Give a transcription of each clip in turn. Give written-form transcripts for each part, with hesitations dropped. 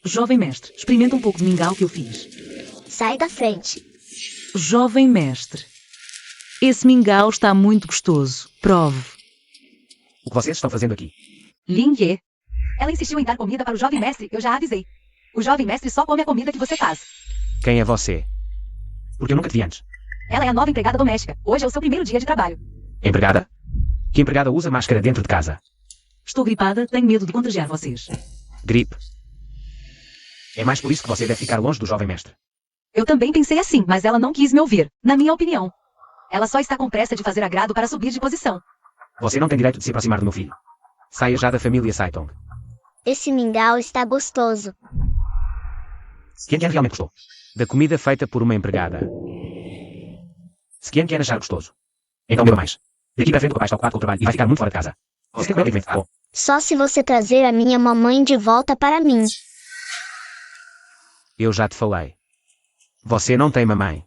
Jovem mestre, experimenta um pouco de mingau que eu fiz. Sai da frente. Jovem mestre, esse mingau está muito gostoso. Prove. O que vocês estão fazendo aqui? Lin Ye. Ela insistiu em dar comida para o jovem mestre, eu já avisei. O jovem mestre só come a comida que você faz. Quem é você? Porque eu nunca te vi antes. Ela é a nova empregada doméstica. Hoje é o seu primeiro dia de trabalho. Empregada? Que empregada usa máscara dentro de casa? Estou gripada, tenho medo de contagiar vocês. Gripe. É mais por isso que você deve ficar longe do jovem mestre. Eu também pensei assim, mas ela não quis me ouvir, na minha opinião. Ela só está com pressa de fazer agrado para subir de posição. Você não tem direito de se aproximar do meu filho. Saia já da família Saitong. Esse mingau está gostoso. Qian realmente gostou. Da comida feita por uma empregada. Se Qian achar gostoso, então beba mais. Daqui para frente o papai está ocupado com o trabalho e vai ficar muito fora de casa. Você tem completamente bom. Só se você trazer a minha mamãe de volta para mim. Eu já te falei. Você não tem mamãe.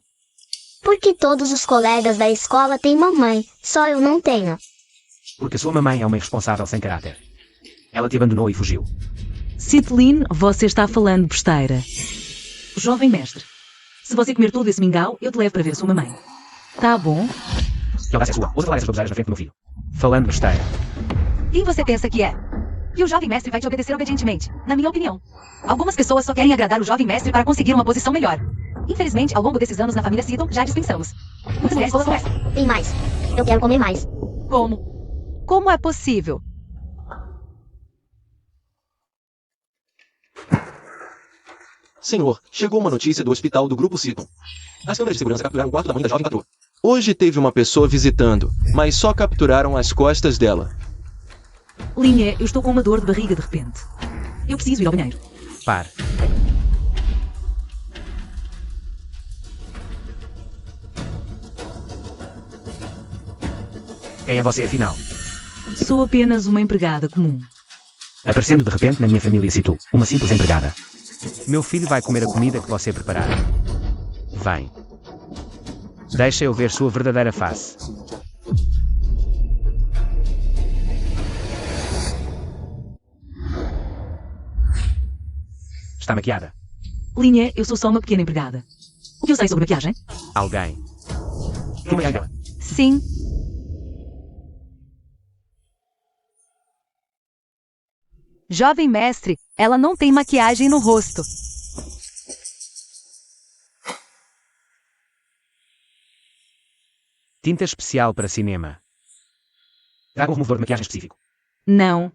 Porque todos os colegas da escola têm mamãe, só eu não tenho. Porque sua mamãe é uma irresponsável sem caráter. Ela te abandonou e fugiu. Citlin, você está falando besteira. Jovem mestre, se você comer todo esse mingau, eu te levo para ver sua mamãe. Tá bom? Que audácia sua. Ousa falar essas baboseiras na frente do meu filho. Falando besteira. Quem você pensa que é? E o jovem mestre vai te obedecer obedientemente, na minha opinião. Algumas pessoas só querem agradar o jovem mestre para conseguir uma posição melhor. Infelizmente, ao longo desses anos na família Sidon, já dispensamos. Muitas mulheres falam essa. Tem mais. Eu quero comer mais. Como? Como é possível? Senhor, chegou uma notícia do hospital do Grupo Sidon. As câmeras de segurança capturaram o quarto da mãe da jovem patroa. Hoje teve uma pessoa visitando, mas só capturaram as costas dela. Linha, eu estou com uma dor de barriga de repente. Eu preciso ir ao banheiro. Pare. Quem é você, afinal? Sou apenas uma empregada comum. Aparecendo de repente na minha família Situ, uma simples empregada. Meu filho vai comer a comida que você preparar. Vem. Deixa eu ver sua verdadeira face. Está maquiada? Linha, eu sou só uma pequena empregada. O que eu sei sobre maquiagem? Alguém. Tu maquiagem dela? Sim. Jovem mestre, ela não tem maquiagem no rosto. Tinta especial para cinema. Traga um removedor de maquiagem específico. Não.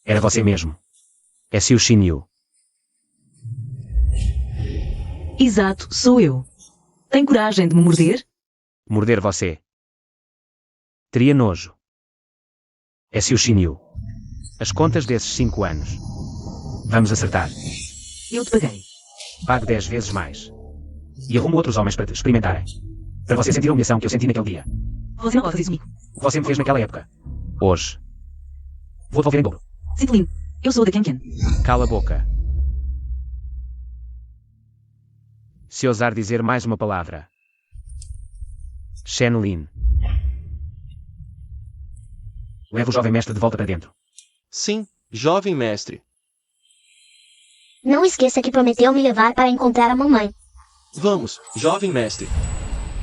Era você mesmo. É Xiu Xinyu. Exato, sou eu. Tem coragem de me morder? Morder você. Teria nojo. É Xiu Xinyu. As contas desses 5 anos. Vamos acertar. Eu te paguei. Pago 10 vezes mais. E arrumo outros homens para te experimentarem. Para você sentir a humilhação que eu senti naquele dia. Você não pode fazer isso comigo. O que você me fez naquela época. Hoje. Vou devolver em dobro. Citlin, eu sou da Qian. Cala a boca. Se ousar dizer mais uma palavra. Shenlin. Leva o jovem mestre de volta para dentro. Sim, jovem mestre. Não esqueça que prometeu me levar para encontrar a mamãe. Vamos, jovem mestre.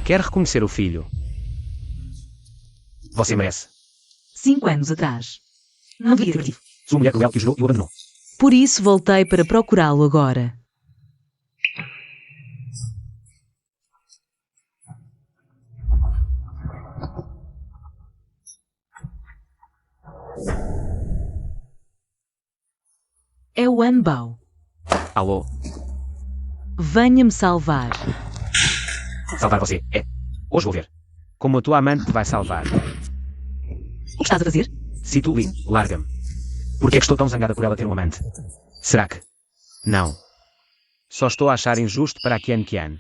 Quer reconhecer o filho? Você merece. 5 anos atrás. Não devia ter motivo. Sua mulher cruel que o jurou e o abandonou. Por isso voltei para procurá-lo agora. É o Anbao. Alô? Venha-me salvar. Salvar você? É. Hoje vou ver. Como a tua amante te vai salvar. O que estás a fazer? Se tu Lin, larga-me. Por que é que estou tão zangada por ela ter um amante? Será que? Não. Só estou a achar injusto para a Qian.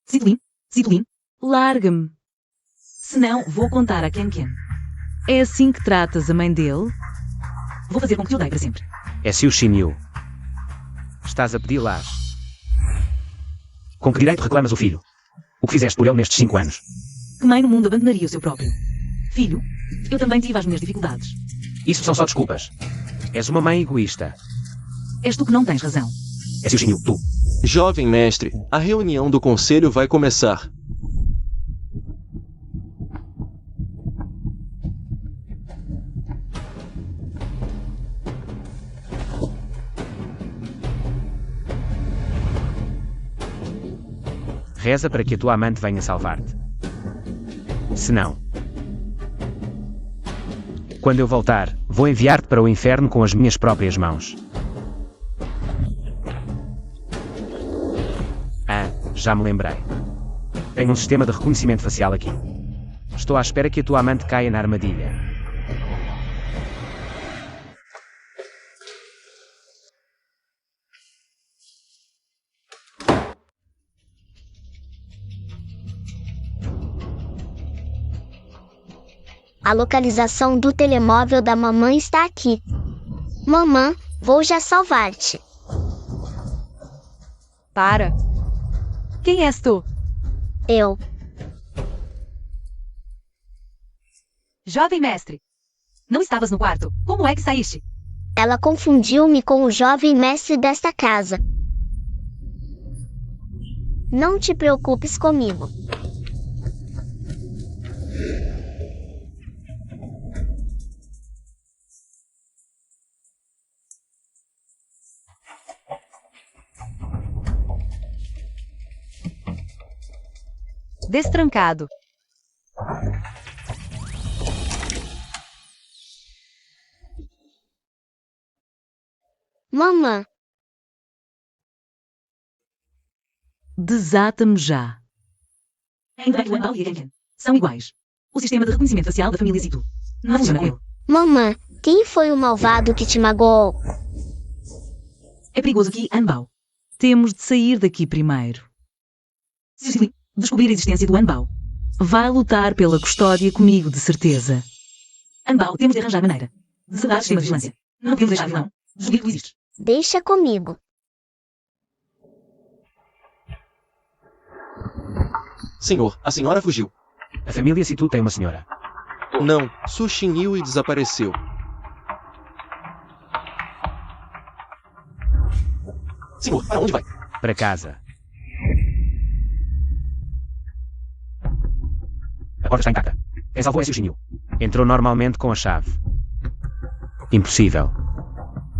Citlin, larga-me. Senão, vou contar a Qian. É assim que tratas a mãe dele? Vou fazer com que te odeie para sempre. É Xiu Xinyu. estás a pedir lá? Com que direito reclamas o filho? O que fizeste por ele nestes 5 anos? Que mãe no mundo abandonaria o seu próprio filho? Eu também tive as minhas dificuldades. Isso são só desculpas. És uma mãe egoísta. És tu que não tens razão. É Seu Xinyu, tu. Jovem mestre, a reunião do conselho vai começar. Reza para que a tua amante venha salvar-te. Se não, quando eu voltar, vou enviar-te para o inferno com as minhas próprias mãos. Ah, já me lembrei. Tenho um sistema de reconhecimento facial aqui. Estou à espera que a tua amante caia na armadilha. A localização do telemóvel da mamãe está aqui. Mamã, vou já salvar-te. Para. Quem és tu? Eu. Jovem mestre. Não estavas no quarto. Como é que saíste? Ela confundiu-me com o jovem mestre desta casa. Não te preocupes comigo. Destrancado. Mamã, Desata-me já. Ainda bem que o Anbao e a Gangan são iguais. O sistema de reconhecimento facial da família Zitu não funciona com ele. mamã, quem foi o malvado que te magoou? É perigoso aqui, Anbao. Temos de sair daqui primeiro. Se descobrir a existência do Anbao, vai lutar pela custódia comigo, de certeza. Anbao, temos de arranjar maneira de sedar o sistema de vigilância. Não podemos deixar vilão descobrir que tu existes. Deixa comigo. Senhor, a senhora fugiu. A família Situ tem uma senhora. Não, Su Xinyu desapareceu. Senhor, para onde vai? Para casa. A porta está intacta. Quem salvou é Seu Xinyu. Entrou normalmente com a chave. Impossível.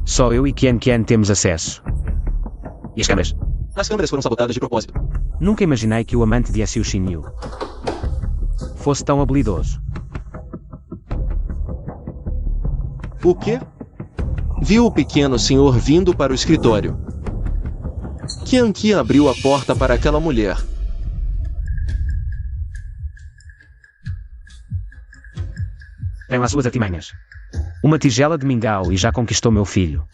Só eu e Qian Qian temos acesso. E as câmeras? As câmeras foram sabotadas de propósito. Nunca imaginei que o amante de Seu Xinyu fosse tão habilidoso. O quê? Viu o pequeno senhor vindo para o escritório. Qian Qian abriu a porta para aquela mulher. Tem lá suas artimanhas. Uma tigela de mingau e já conquistou meu filho.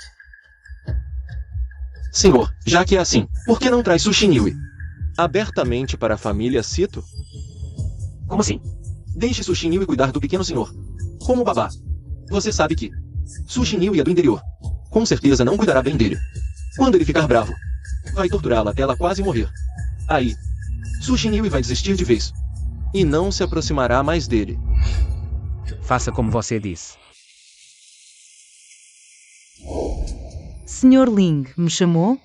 Senhor, já que é assim, por que não traz Su Xinyu abertamente para a família Sito? Como assim? Deixe Su Xinyu cuidar do pequeno senhor. Como babá. Você sabe que Su Xinyu é do interior. Com certeza não cuidará bem dele. Quando ele ficar bravo, vai torturá-la até ela quase morrer. Aí, Su Xinyu vai desistir de vez. E não se aproximará mais dele. Faça como você disse. Sr. Ling me chamou?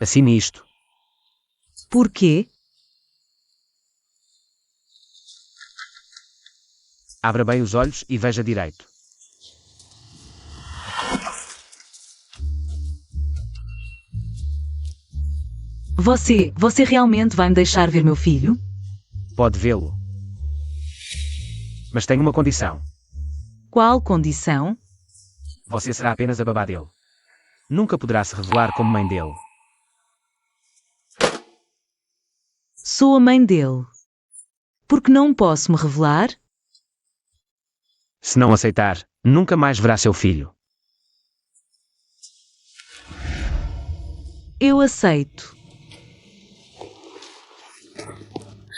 Assine isto. Por quê? Abra bem os olhos e veja direito. Você realmente vai me deixar ver meu filho? Pode vê-lo. Mas tem uma condição. Qual condição? Você será apenas a babá dele. Nunca poderá se revelar como mãe dele. Sou a mãe dele. Por que não posso me revelar? Se não aceitar, nunca mais verá seu filho. Eu aceito.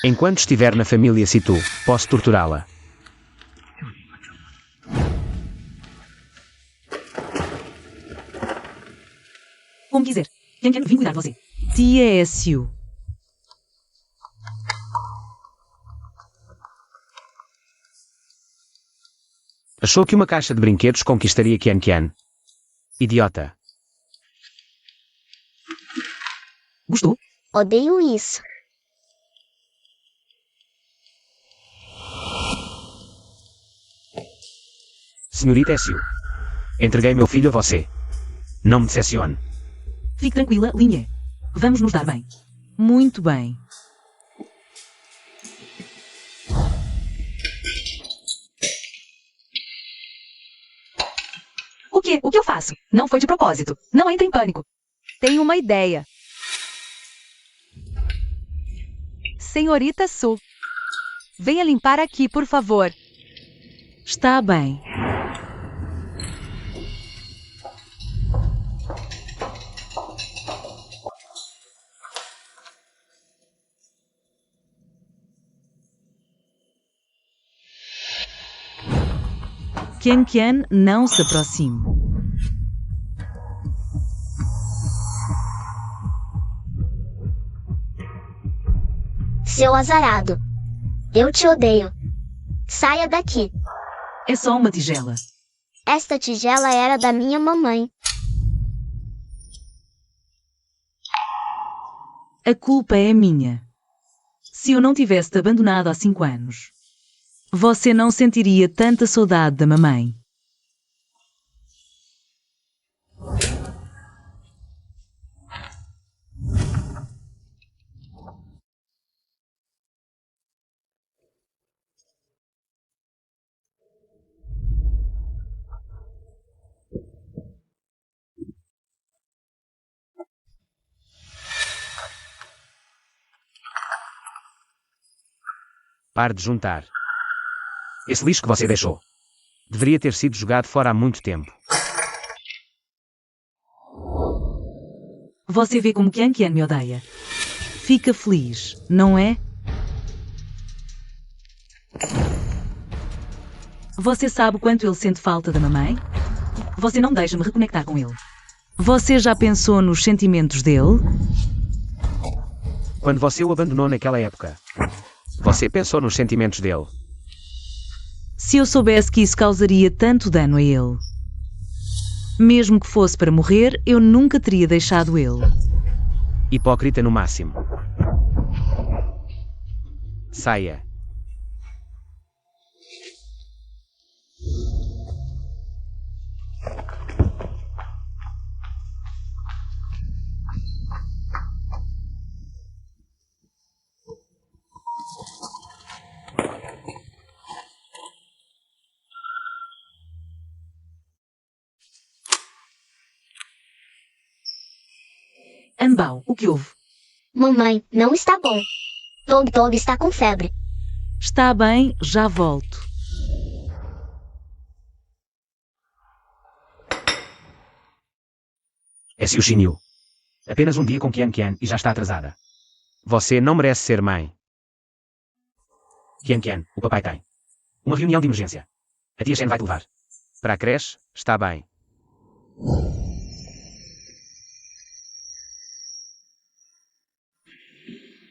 Enquanto estiver na família Situ, posso torturá-la. Como quiser. Qian Qian, vim cuidar de você. Tia Écio. Achou que uma caixa de brinquedos conquistaria Qian Qian? Idiota. Gostou? Odeio isso. Senhorita Écio. Entreguei meu filho a você. Não me decepcione. Fique tranquila, Linha. Vamos nos dar bem. Muito bem. O quê? O que eu faço? Não foi de propósito. Não entre em pânico. Tenho uma ideia. Senhorita Su. Venha limpar aqui, por favor. Está bem. Qian Qian, não se aproxime. Seu azarado. Eu te odeio. Saia daqui. É só uma tigela. Esta tigela era da minha mamãe. A culpa é minha. Se eu não tivesse te abandonado há 5 anos, você não sentiria tanta saudade da mamãe. Pare de juntar. Esse lixo que você deixou deveria ter sido jogado fora há muito tempo. Você vê como Qian Qian me odeia. Fica feliz, não é? Você sabe quanto ele sente falta da mamãe? Você não deixa-me reconectar com ele. Você já pensou nos sentimentos dele? Quando você o abandonou naquela época, você pensou nos sentimentos dele. Se eu soubesse que isso causaria tanto dano a ele. Mesmo que fosse para morrer, eu nunca teria deixado ele. Hipócrita no máximo. Saia. Anbao, o que houve? Mamãe, não está bom. Dog Dog está com febre. Está bem, já volto. É Xiu Xinyu. Apenas um dia com Qian Qian e já está atrasada. Você não merece ser mãe. Qian Qian, o papai tem uma reunião de emergência. A tia Shen vai te levar. Para a creche, está bem.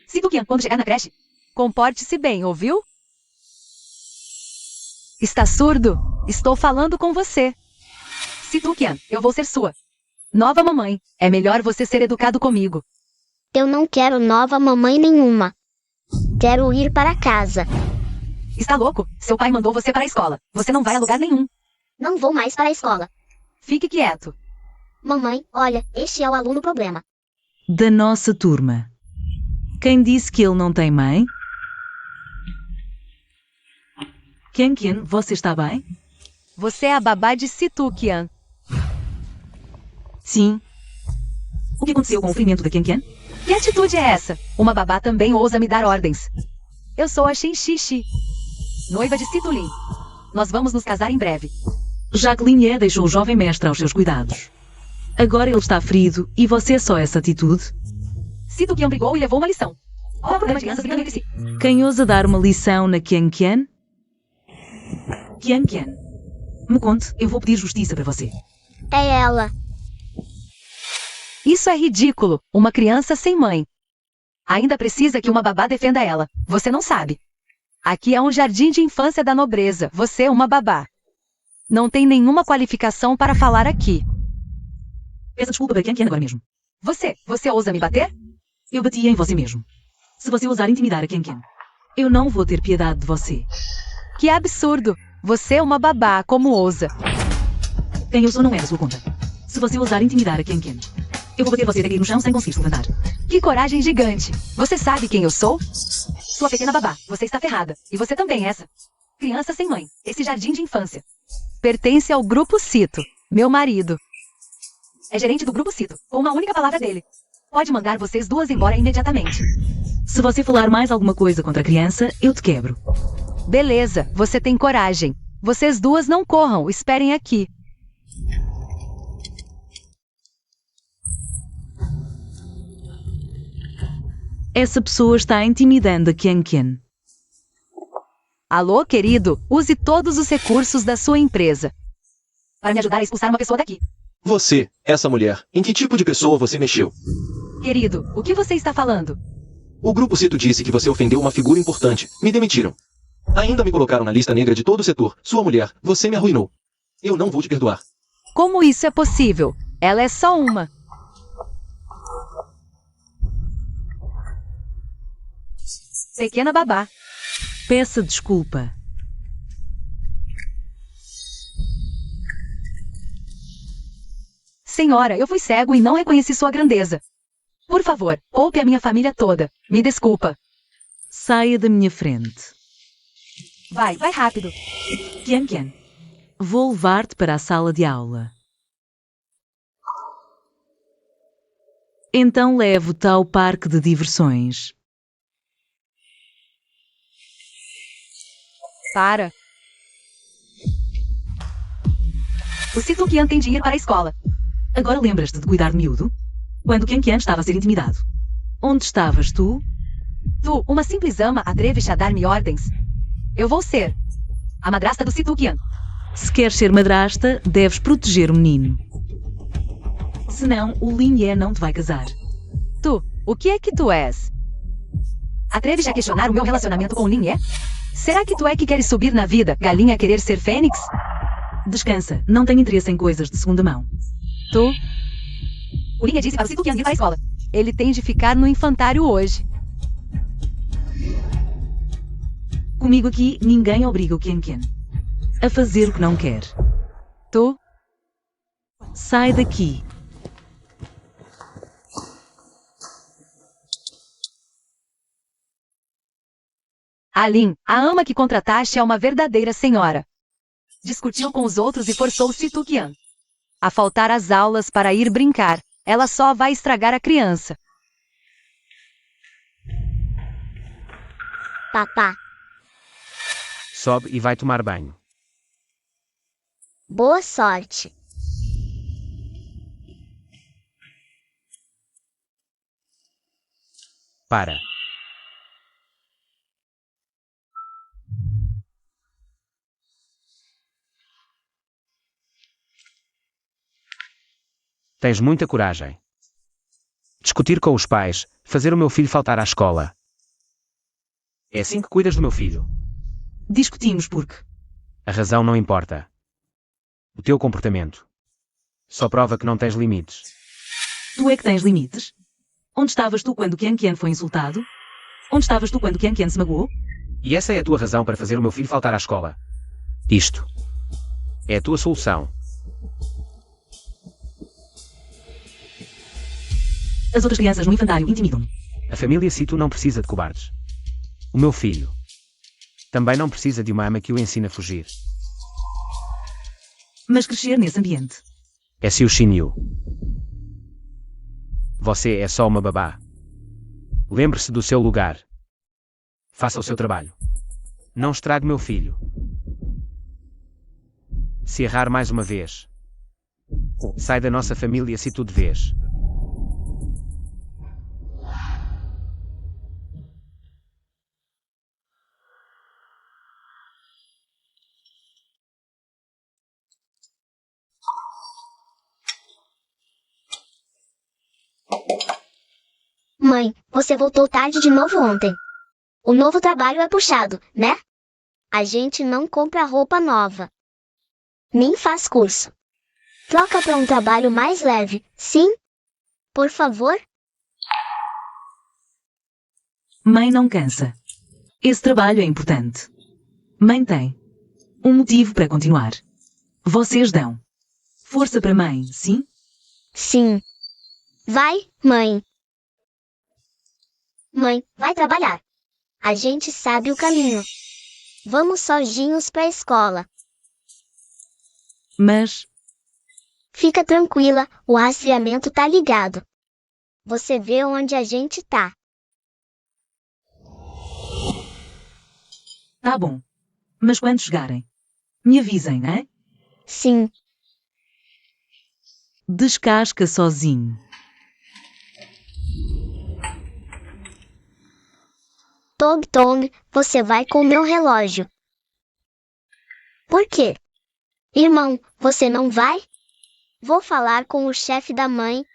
Sinto Qian, quando chegar na creche. Comporte-se bem, ouviu? Está surdo? Estou falando com você. Sinto Qian, eu vou ser sua nova mamãe. É melhor você ser educado comigo. Eu não quero nova mamãe nenhuma. Quero ir para casa. Está louco? Seu pai mandou você para a escola. Você não vai a lugar nenhum. Não vou mais para a escola. Fique quieto. Mamãe, olha, este é o aluno problema. Da nossa turma. Quem disse que ele não tem mãe? Qian Qian, você está bem? Você é a babá de Situ, Qian. Sim. O que aconteceu com o ferimento da Qian Qian? Que atitude é essa? Uma babá também ousa me dar ordens. Eu sou a Shen Xixi. Noiva de Situlin. Nós vamos nos casar em breve. Jacqueline Ye deixou o jovem mestre aos seus cuidados. Agora ele está ferido e você é só essa atitude? Sinto Qian brigou e levou uma lição. Olha o problema de crianças brigando entre si. Quem ousa dar uma lição na Qian Qian? Qian Qian. Me conte, eu vou pedir justiça para você. É ela. Isso é ridículo, uma criança sem mãe. Ainda precisa que uma babá defenda ela, você não sabe. Aqui é um jardim de infância da nobreza, você é uma babá. Não tem nenhuma qualificação para falar aqui. Peça desculpa para Ken agora mesmo. Você ousa me bater? Eu bati em você mesmo. Se você ousar intimidar a Ken, eu não vou ter piedade de você. Que absurdo! Você é uma babá, como ousa? Quem eu sou não é da sua conta. Se você ousar intimidar a Ken, eu vou bater você até cair no chão sem conseguir se levantar. Que coragem gigante! Você sabe quem eu sou? Sua pequena babá, você está ferrada. E você também, essa. Criança sem mãe, esse jardim de infância. Pertence ao Grupo Cito, meu marido. É gerente do Grupo Cito, com uma única palavra dele. Pode mandar vocês duas embora imediatamente. Se você falar mais alguma coisa contra a criança, eu te quebro. Beleza, você tem coragem. Vocês duas não corram, esperem aqui. Essa pessoa está intimidando a Ken. Alô, querido, use todos os recursos da sua empresa. Para me ajudar a expulsar uma pessoa daqui. Você, essa mulher, em que tipo de pessoa você mexeu? Querido, o que você está falando? O Grupo Cito disse que você ofendeu uma figura importante. Me demitiram. Ainda me colocaram na lista negra de todo o setor. Sua mulher, você me arruinou. Eu não vou te perdoar. Como isso é possível? Ela é só uma. Pequena babá. Peça desculpa. Senhora, eu fui cego e não reconheci sua grandeza. Por favor, poupe a minha família toda. Me desculpa. Saia da minha frente. Vai rápido. Ken. Vou levar-te para a sala de aula. Então levo-te ao parque de diversões. Para. O Cito-Kian tem de ir para a escola. Agora lembras-te de cuidar de miúdo? Quando Ken estava a ser intimidado. Onde estavas tu? Tu, uma simples ama, atreves-te a dar-me ordens? Eu vou ser a madrasta do Cito-Kian. Se queres ser madrasta, deves proteger o menino. Senão, o Lin Ye não te vai casar. Tu, o que é que tu és? Atreves-te a questionar o meu relacionamento com o Lin Ye? Será que tu é que queres subir na vida, galinha querer ser fênix? Descansa, não tenho interesse em coisas de segunda mão. Tu, O Lin Ye disse para o Cito-Kian ir para a escola. ele tem de ficar no infantário hoje. Comigo aqui, ninguém obriga o Ken a fazer o que não quer. Tu, Sai daqui. Alin, a ama que contrataste é uma verdadeira senhora. Discutiu com os outros e forçou o Cito-Kian A faltar às aulas para ir brincar. Ela só vai estragar a criança. Papá, Sobe e vai tomar banho. boa sorte. Para. Tens muita coragem. Discutir com os pais, fazer o meu filho faltar à escola. É assim que cuidas do meu filho. Discutimos porque. A razão não importa. O teu comportamento só prova que não tens limites. Tu é que tens limites? Onde estavas tu quando Ken foi insultado? Onde estavas tu quando Ken se magoou? E essa é a tua razão para fazer o meu filho faltar à escola. Isto é a tua solução. As outras crianças no infantário intimidam-me. A família Cito não precisa de cobardes. O meu filho também não precisa de uma ama que o ensine a fugir. Mas crescer nesse ambiente. É Siu Xinyu. Você é só uma babá. Lembre-se do seu lugar. Faça o seu trabalho. Não estrague meu filho. Se errar mais uma vez, sai da nossa família se tu de vez. Mãe, você voltou tarde de novo ontem. O novo trabalho é puxado, né? A gente não compra roupa nova. Nem faz curso. Troca para um trabalho mais leve, sim? Por favor? Mãe não cansa. Esse trabalho é importante. Mãe tem um motivo para continuar. Vocês dão força para mãe, sim? Sim. Vai, mãe. Mãe, vai trabalhar. A gente sabe o caminho. Vamos sozinhos para a escola. Mas Fica tranquila, o rastreamento tá ligado. Você vê onde a gente tá. tá bom. Mas quando chegarem, me avisem, né? Sim. Descasca sozinho. Tong Tong, você vai com meu relógio. Por quê? Irmão, você não vai? Vou falar com o chefe da mãe.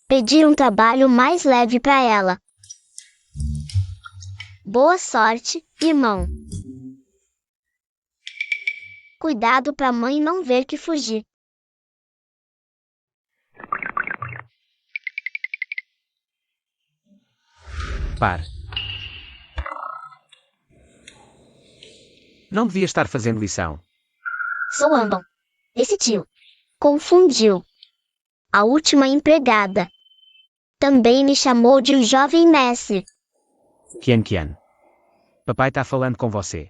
Pedir um trabalho mais leve para ela. Boa sorte, irmão. Cuidado pra mãe não ver que fugir. Pare. Não devia estar fazendo lição. Sou Ambon. Esse tio. Confundiu. A última empregada. Também me chamou de o jovem mestre. Qian. Papai está falando com você.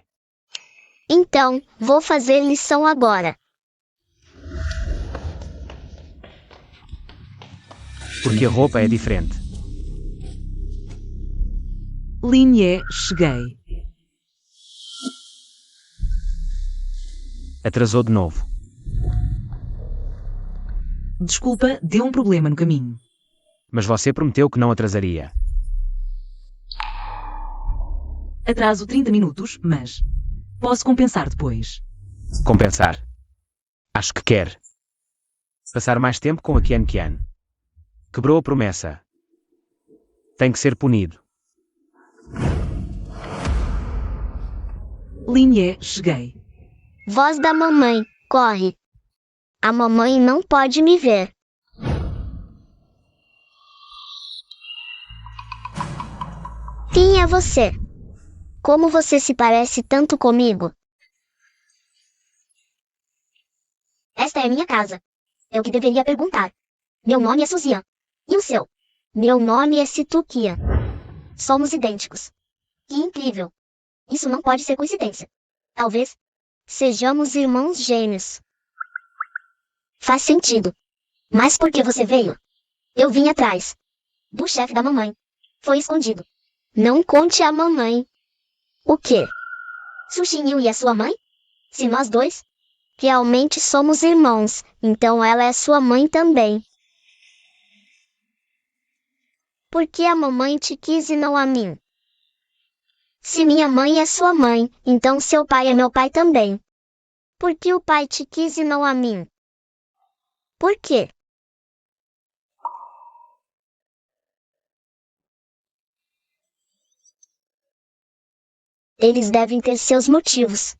Então, vou fazer lição agora. Porque a roupa é diferente. Linhe, cheguei. Atrasou de novo. Desculpa, deu um problema no caminho. Mas você prometeu que não atrasaria. Atraso 30 minutos, mas posso compensar depois. Compensar. Acho que quer. Passar mais tempo com a Qian. Quebrou a promessa. Tem que ser punido. Linhe, cheguei. Voz da mamãe, corre. A mamãe não pode me ver. Quem é você? Como você se parece tanto comigo? Esta é minha casa. Eu que deveria perguntar. Meu nome é Suzian. E o seu? Meu nome é Situkia. Somos idênticos. Que incrível. Isso não pode ser coincidência. Talvez sejamos irmãos gêmeos. Faz sentido. Mas por que você veio? Eu vim atrás do chefe da mamãe. Foi escondido. Não conte à mamãe. O quê? Sushinyu e a sua mãe? Se nós dois realmente somos irmãos, então ela é sua mãe também. Por que a mamãe te quis e não a mim? Se minha mãe é sua mãe, então seu pai é meu pai também. Por que o pai te quis e não a mim? Por quê? Eles devem ter seus motivos.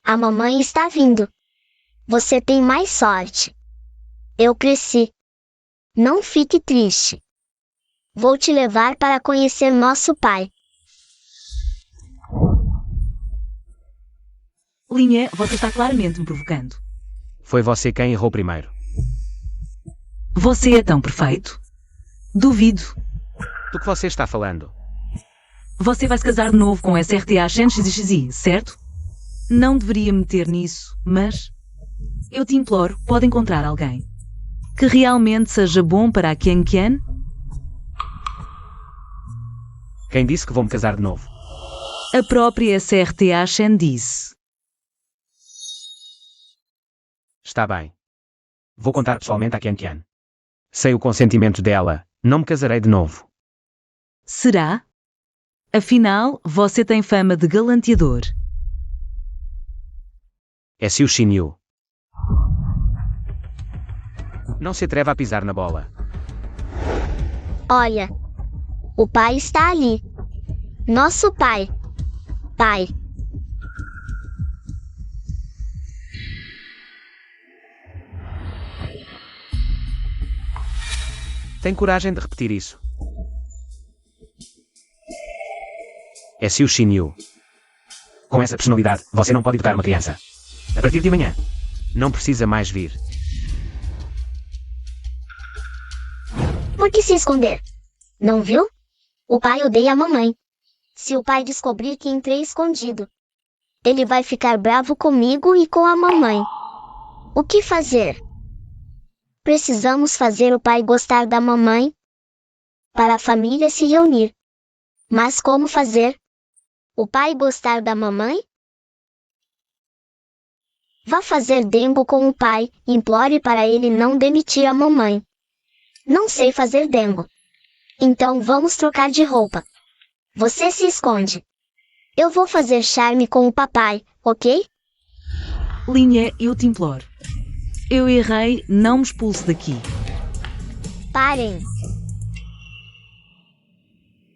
A mamãe está vindo. Você tem mais sorte. Eu cresci. Não fique triste. Vou te levar para conhecer nosso pai. Linhe, você está claramente me provocando. Foi você quem errou primeiro. Você é tão perfeito. Duvido. Do que você está falando? Você vai se casar de novo com SRTA XXI, certo? Não deveria meter nisso, mas eu te imploro, pode encontrar alguém que realmente seja bom para a Qian. Quem disse que vou me casar de novo? A própria SRTA Shen disse. Está bem. Vou contar pessoalmente à Qian. Sei o consentimento dela. Não me casarei de novo. Será? Afinal, você tem fama de galanteador. É Siu Shinyu. Não se atreva a pisar na bola. Olha. O pai está ali. Nosso pai. Pai. Tem coragem de repetir isso? É Siu Xinyu. Com essa personalidade, você não pode educar uma criança. A partir de amanhã, não precisa mais vir. Por que se esconder? Não viu? O pai odeia a mamãe. Se o pai descobrir que entrei escondido, ele vai ficar bravo comigo e com a mamãe. O que fazer? Precisamos fazer o pai gostar da mamãe para a família se reunir. Mas como fazer? O pai gostar da mamãe? Vá fazer dengo com o pai e implore para ele não demitir a mamãe. Não sei fazer dengo. Então vamos trocar de roupa. Você se esconde. Eu vou fazer charme com o papai, ok? Linha, eu te imploro. Eu errei, não me expulse daqui. Parem.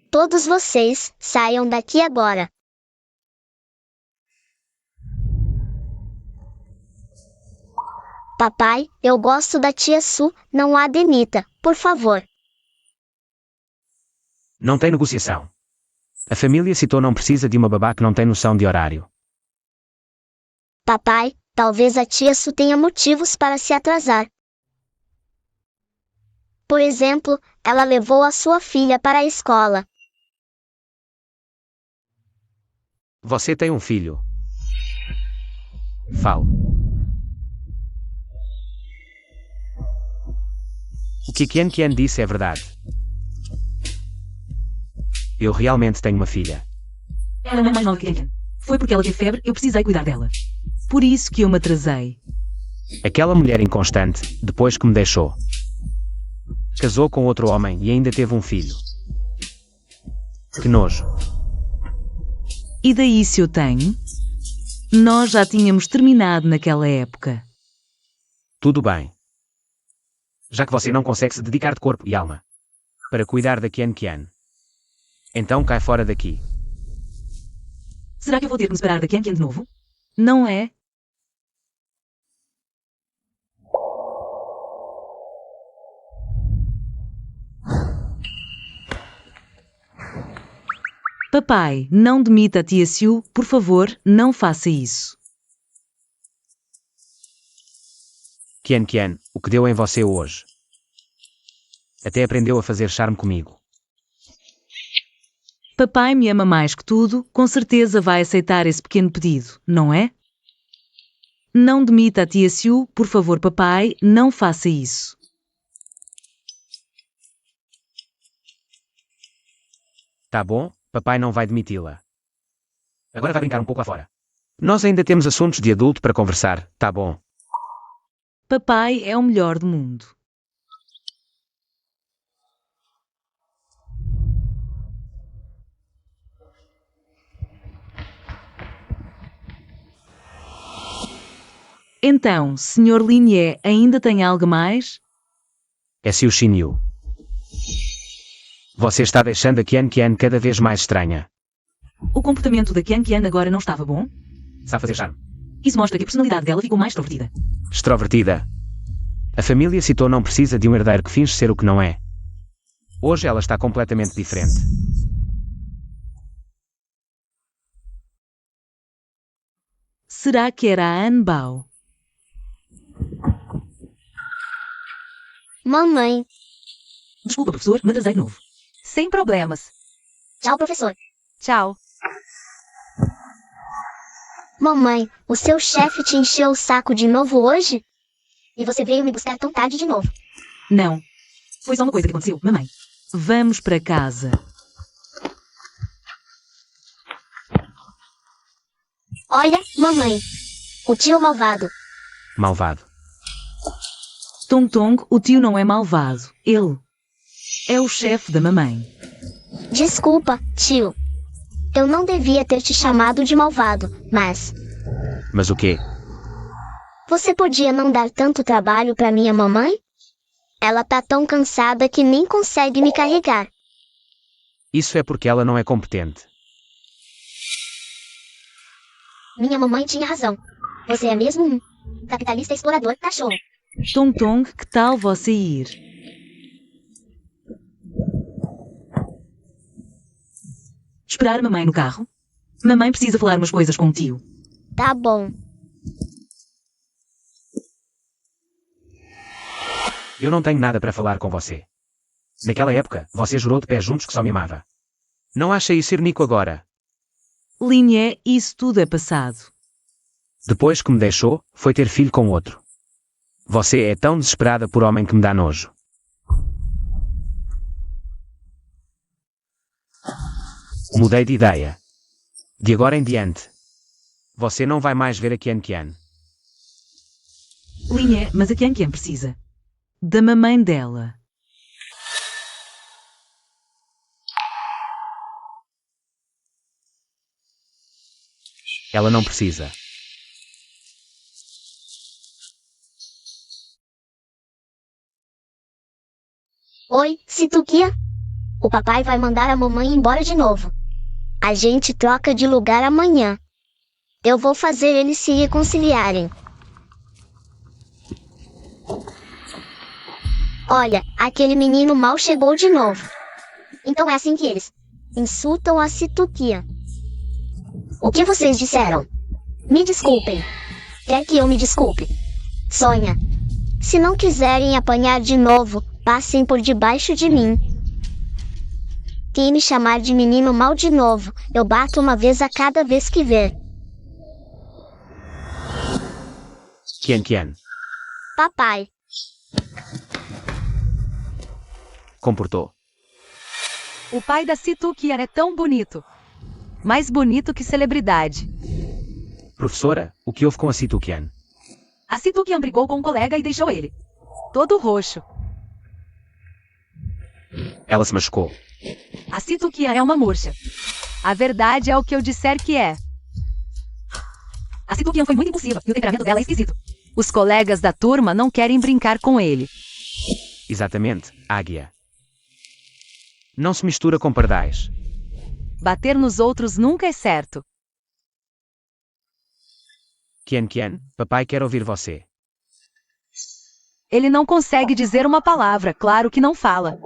Todos vocês, saiam daqui agora. Papai, eu gosto da tia Su, não a demita, por favor. Não tem negociação. A família Cito não precisa de uma babá que não tem noção de horário. Papai, talvez a tia Su tenha motivos para se atrasar. Por exemplo, ela levou a sua filha para a escola. Você tem um filho. Fale. O que Qian Qian disse é verdade. Eu realmente tenho uma filha. Ela é mais nova que Qian. Foi porque ela teve febre, eu precisei cuidar dela. Por isso que eu me atrasei. Aquela mulher inconstante, depois que me deixou. Casou com outro homem e ainda teve um filho. Que nojo. E daí se eu tenho? Nós já tínhamos terminado naquela época. Tudo bem. Já que você não consegue se dedicar de corpo e alma para cuidar da Qian Qian, então cai fora daqui. Será que eu vou ter que me separar da Qian Qian de novo? Não é? Papai, não demita a tia Siu, por favor, não faça isso. Qian Qian, o que deu em você hoje? Até aprendeu a fazer charme comigo. Papai me ama mais que tudo, com certeza vai aceitar esse pequeno pedido, não é? Não demita a tia Siu, por favor, papai, não faça isso. Tá bom, papai não vai demiti-la. Agora vai brincar um pouco lá fora. Nós ainda temos assuntos de adulto para conversar, tá bom? Papai é o melhor do mundo. Então, Sr. Linhé, ainda tem algo mais? É Siu Xinyu. Você está deixando a Qian Qian cada vez mais estranha. O comportamento da Qian Qian agora não estava bom? Sabe fazer charme. Isso mostra que a personalidade dela ficou mais extrovertida. Extrovertida. A família Cito não precisa de um herdeiro que finge ser o que não é. Hoje ela está completamente diferente. Será que era a An Bao? Mamãe. Desculpa, professor, me atrasei de novo. Sem problemas. Tchau, professor. Tchau. Mamãe, o seu chefe te encheu o saco de novo hoje? E você veio me buscar tão tarde de novo. Não. Foi só uma coisa que aconteceu, mamãe. Vamos para casa. Olha, mamãe. O tio malvado. Malvado. Tong Tong, o tio não é malvado. Ele é o chefe da mamãe. Desculpa, tio. Eu não devia ter te chamado de malvado, mas... Mas o quê? Você podia não dar tanto trabalho para minha mamãe? Ela tá tão cansada que nem consegue me carregar. Isso é porque ela não é competente. Minha mamãe tinha razão. Você é mesmo um capitalista explorador cachorro. Tong Tong, que tal você ir? Esperar a mamãe no carro? Mamãe precisa falar umas coisas com o tio. Tá bom. Eu não tenho nada para falar com você. Naquela época, você jurou de pés juntos que só me amava. Não acha isso irônico agora? Linha, isso tudo é passado. Depois que me deixou, foi ter filho com outro. Você é tão desesperada por homem que me dá nojo. Mudei de ideia. De agora em diante, você não vai mais ver a Kian Kian. Linha, mas a Kian Kian precisa da mamãe dela. Ela não precisa. Oi, Situquia. O papai vai mandar a mamãe embora de novo. A gente troca de lugar amanhã. Eu vou fazer eles se reconciliarem. Olha, aquele menino mal chegou de novo. Então é assim que eles insultam a Situquia. O que vocês disseram? Me desculpem. Quer que eu me desculpe? Sonha. Se não quiserem apanhar de novo, passem por debaixo de mim. Quem me chamar de menino mal de novo, eu bato uma vez a cada vez que ver. Kian Kian. Papai. Comportou. O pai da Situkian é tão bonito. Mais bonito que celebridade. Professora, o que houve com a Situkian? A Situkian brigou com um colega e deixou ele todo roxo. Ela se machucou. A Situkian é uma murcha. A verdade é o que eu disser que é. A Situkian foi muito impulsiva e o temperamento dela é esquisito. Os colegas da turma não querem brincar com ele. Exatamente, Águia. Não se mistura com pardais. Bater nos outros nunca é certo. Kian Kian, papai quer ouvir você. Ele não consegue dizer uma palavra, claro que não fala.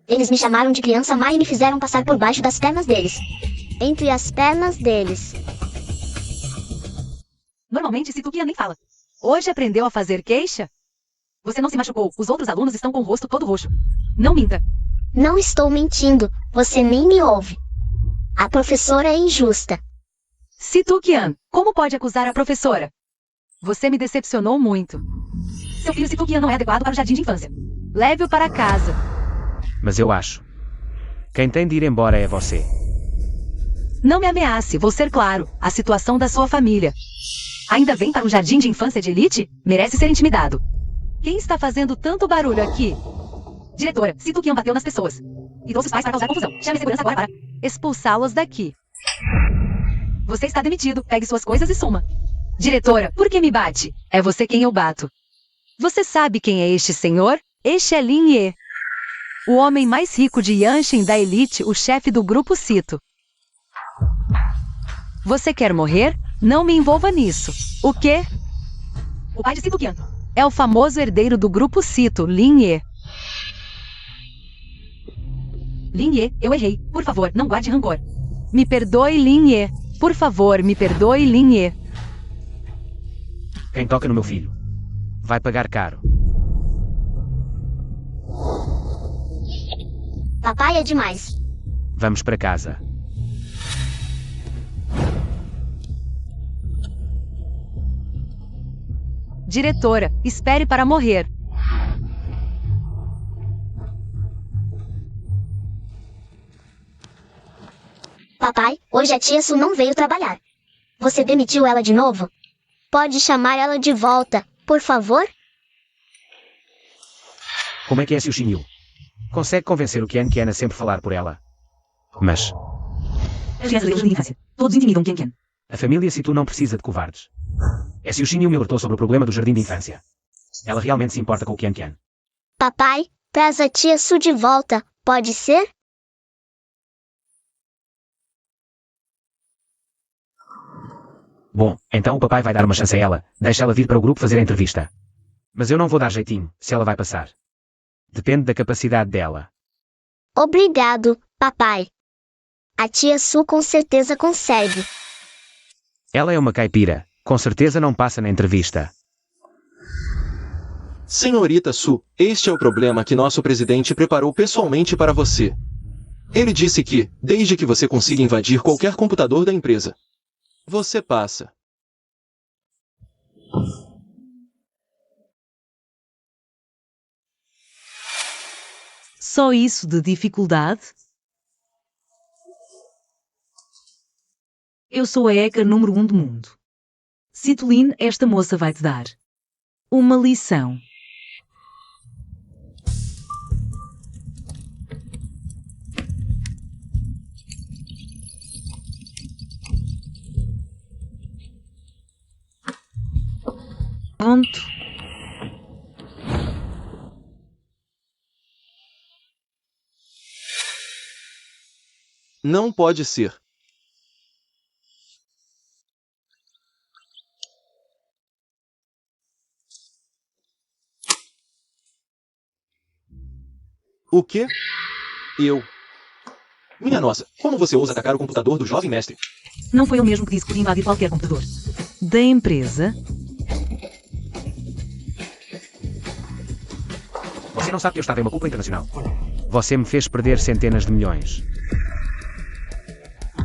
Eles me chamaram de criança má e me fizeram passar por baixo das pernas deles. Entre as pernas deles. Normalmente Situkian nem fala. Hoje aprendeu a fazer queixa? Você não se machucou, os outros alunos estão com o rosto todo roxo. Não minta. Não estou mentindo, você nem me ouve. A professora é injusta. Situkian, como pode acusar a professora? Você me decepcionou muito. Seu filho Situkian não é adequado para o jardim de infância. Leve-o para casa. Mas eu acho. Quem tem de ir embora é você. Não me ameace, vou ser claro. A situação da sua família. Ainda vem para um jardim de infância de elite? Merece ser intimidado. Quem está fazendo tanto barulho aqui? Diretora, Situkian bateu nas pessoas. E trouxe os pais para causar confusão. Chame segurança agora para expulsá-los daqui. Você está demitido. Pegue suas coisas e suma. Diretora, por que me bate? É você quem eu bato. Você sabe quem é este senhor? Este é Lin Ye. O homem mais rico de Yanshin da elite, o chefe do grupo Cito. Você quer morrer? Não me envolva nisso. O quê? O pai de Situkian. É o famoso herdeiro do grupo Cito, Lin Ye. Lin Ye, eu errei. Por favor, não guarde rancor. Me perdoe, Lin Ye. Por favor, me perdoe, Lin Ye. Quem toca no meu filho vai pagar caro. Papai é demais. Vamos para casa. Diretora, espere para morrer. Papai, hoje a tia Su não veio trabalhar. Você demitiu ela de novo? Pode chamar ela de volta, por favor? Como é que é Xiu Xinyu? Consegue convencer o Kian Kian a sempre falar por ela? Mas As crianças deles de infância. Todos intimidam Kian Kian. a família Situ não precisa de covardes. Xiu Xinyu me alertou sobre o problema do jardim de infância. Ela realmente se importa com o Kian Kian. Papai, traz a tia Su de volta, pode ser? Bom, então o papai vai dar uma chance a ela. Deixa ela vir para o grupo fazer a entrevista. Mas eu não vou dar jeitinho, se ela vai passar. Depende da capacidade dela. Obrigado, papai. A tia Su com certeza consegue. Ela é uma caipira. Com certeza não passa na entrevista. Senhorita Su, este é o problema que nosso presidente preparou pessoalmente para você. Ele disse que, desde que você consiga invadir qualquer computador da empresa, você passa. Só isso de dificuldade? Eu sou a hacker número 1 do mundo. Citoline, esta moça vai te dar uma lição. Pronto. Não pode ser. O quê? Eu. Minha nossa, como você ousa atacar o computador do jovem mestre? Não foi ele mesmo que disse que podia invadir qualquer computador da empresa? Você não sabe que eu estava em uma culpa internacional. Você me fez perder centenas de milhões.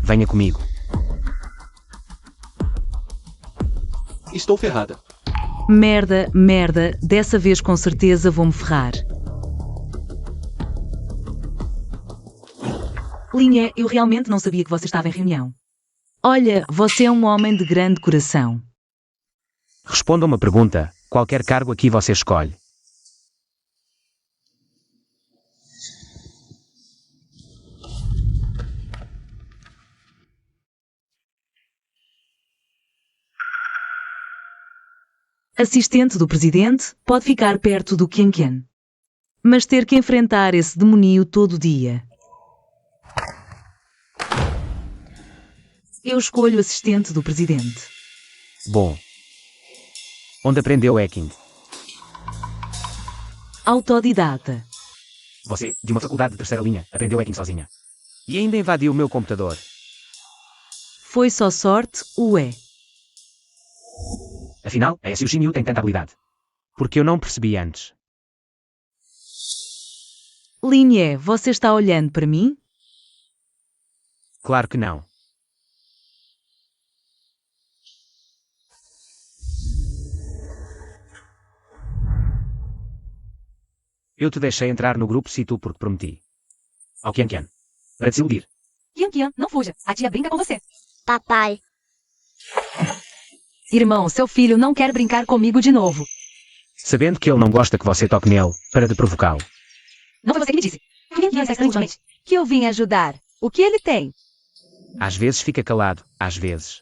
Venha comigo. Estou ferrada. Merda, merda, dessa vez com certeza vou-me ferrar. Linha, eu realmente não sabia que você estava em reunião. Olha, você é um homem de grande coração. Responda uma pergunta. Qualquer cargo aqui você escolhe. Assistente do presidente pode ficar perto do Qian. Mas ter que enfrentar esse demoninho todo dia. Eu escolho assistente do presidente. Bom. Onde aprendeu hacking? Autodidata. Você, de uma faculdade de terceira linha, aprendeu hacking sozinha. E ainda invadiu o meu computador. Foi só sorte, ué. Afinal, a SU Xinyu tem tanta habilidade. Porque eu não percebi antes. Linha, você está olhando para mim? Claro que não. Eu te deixei entrar no grupo Situ porque prometi. Ao Qian. Para te iludir. Qian, não fuja. A tia brinca com você. Papai, Irmão, seu filho não quer brincar comigo de novo. Sabendo que ele não gosta que você toque nele, para de provocá-lo. Não foi você que me disse. Qian está estranho ultimamente. Que eu vim ajudar. O que ele tem? Às vezes fica calado, às vezes.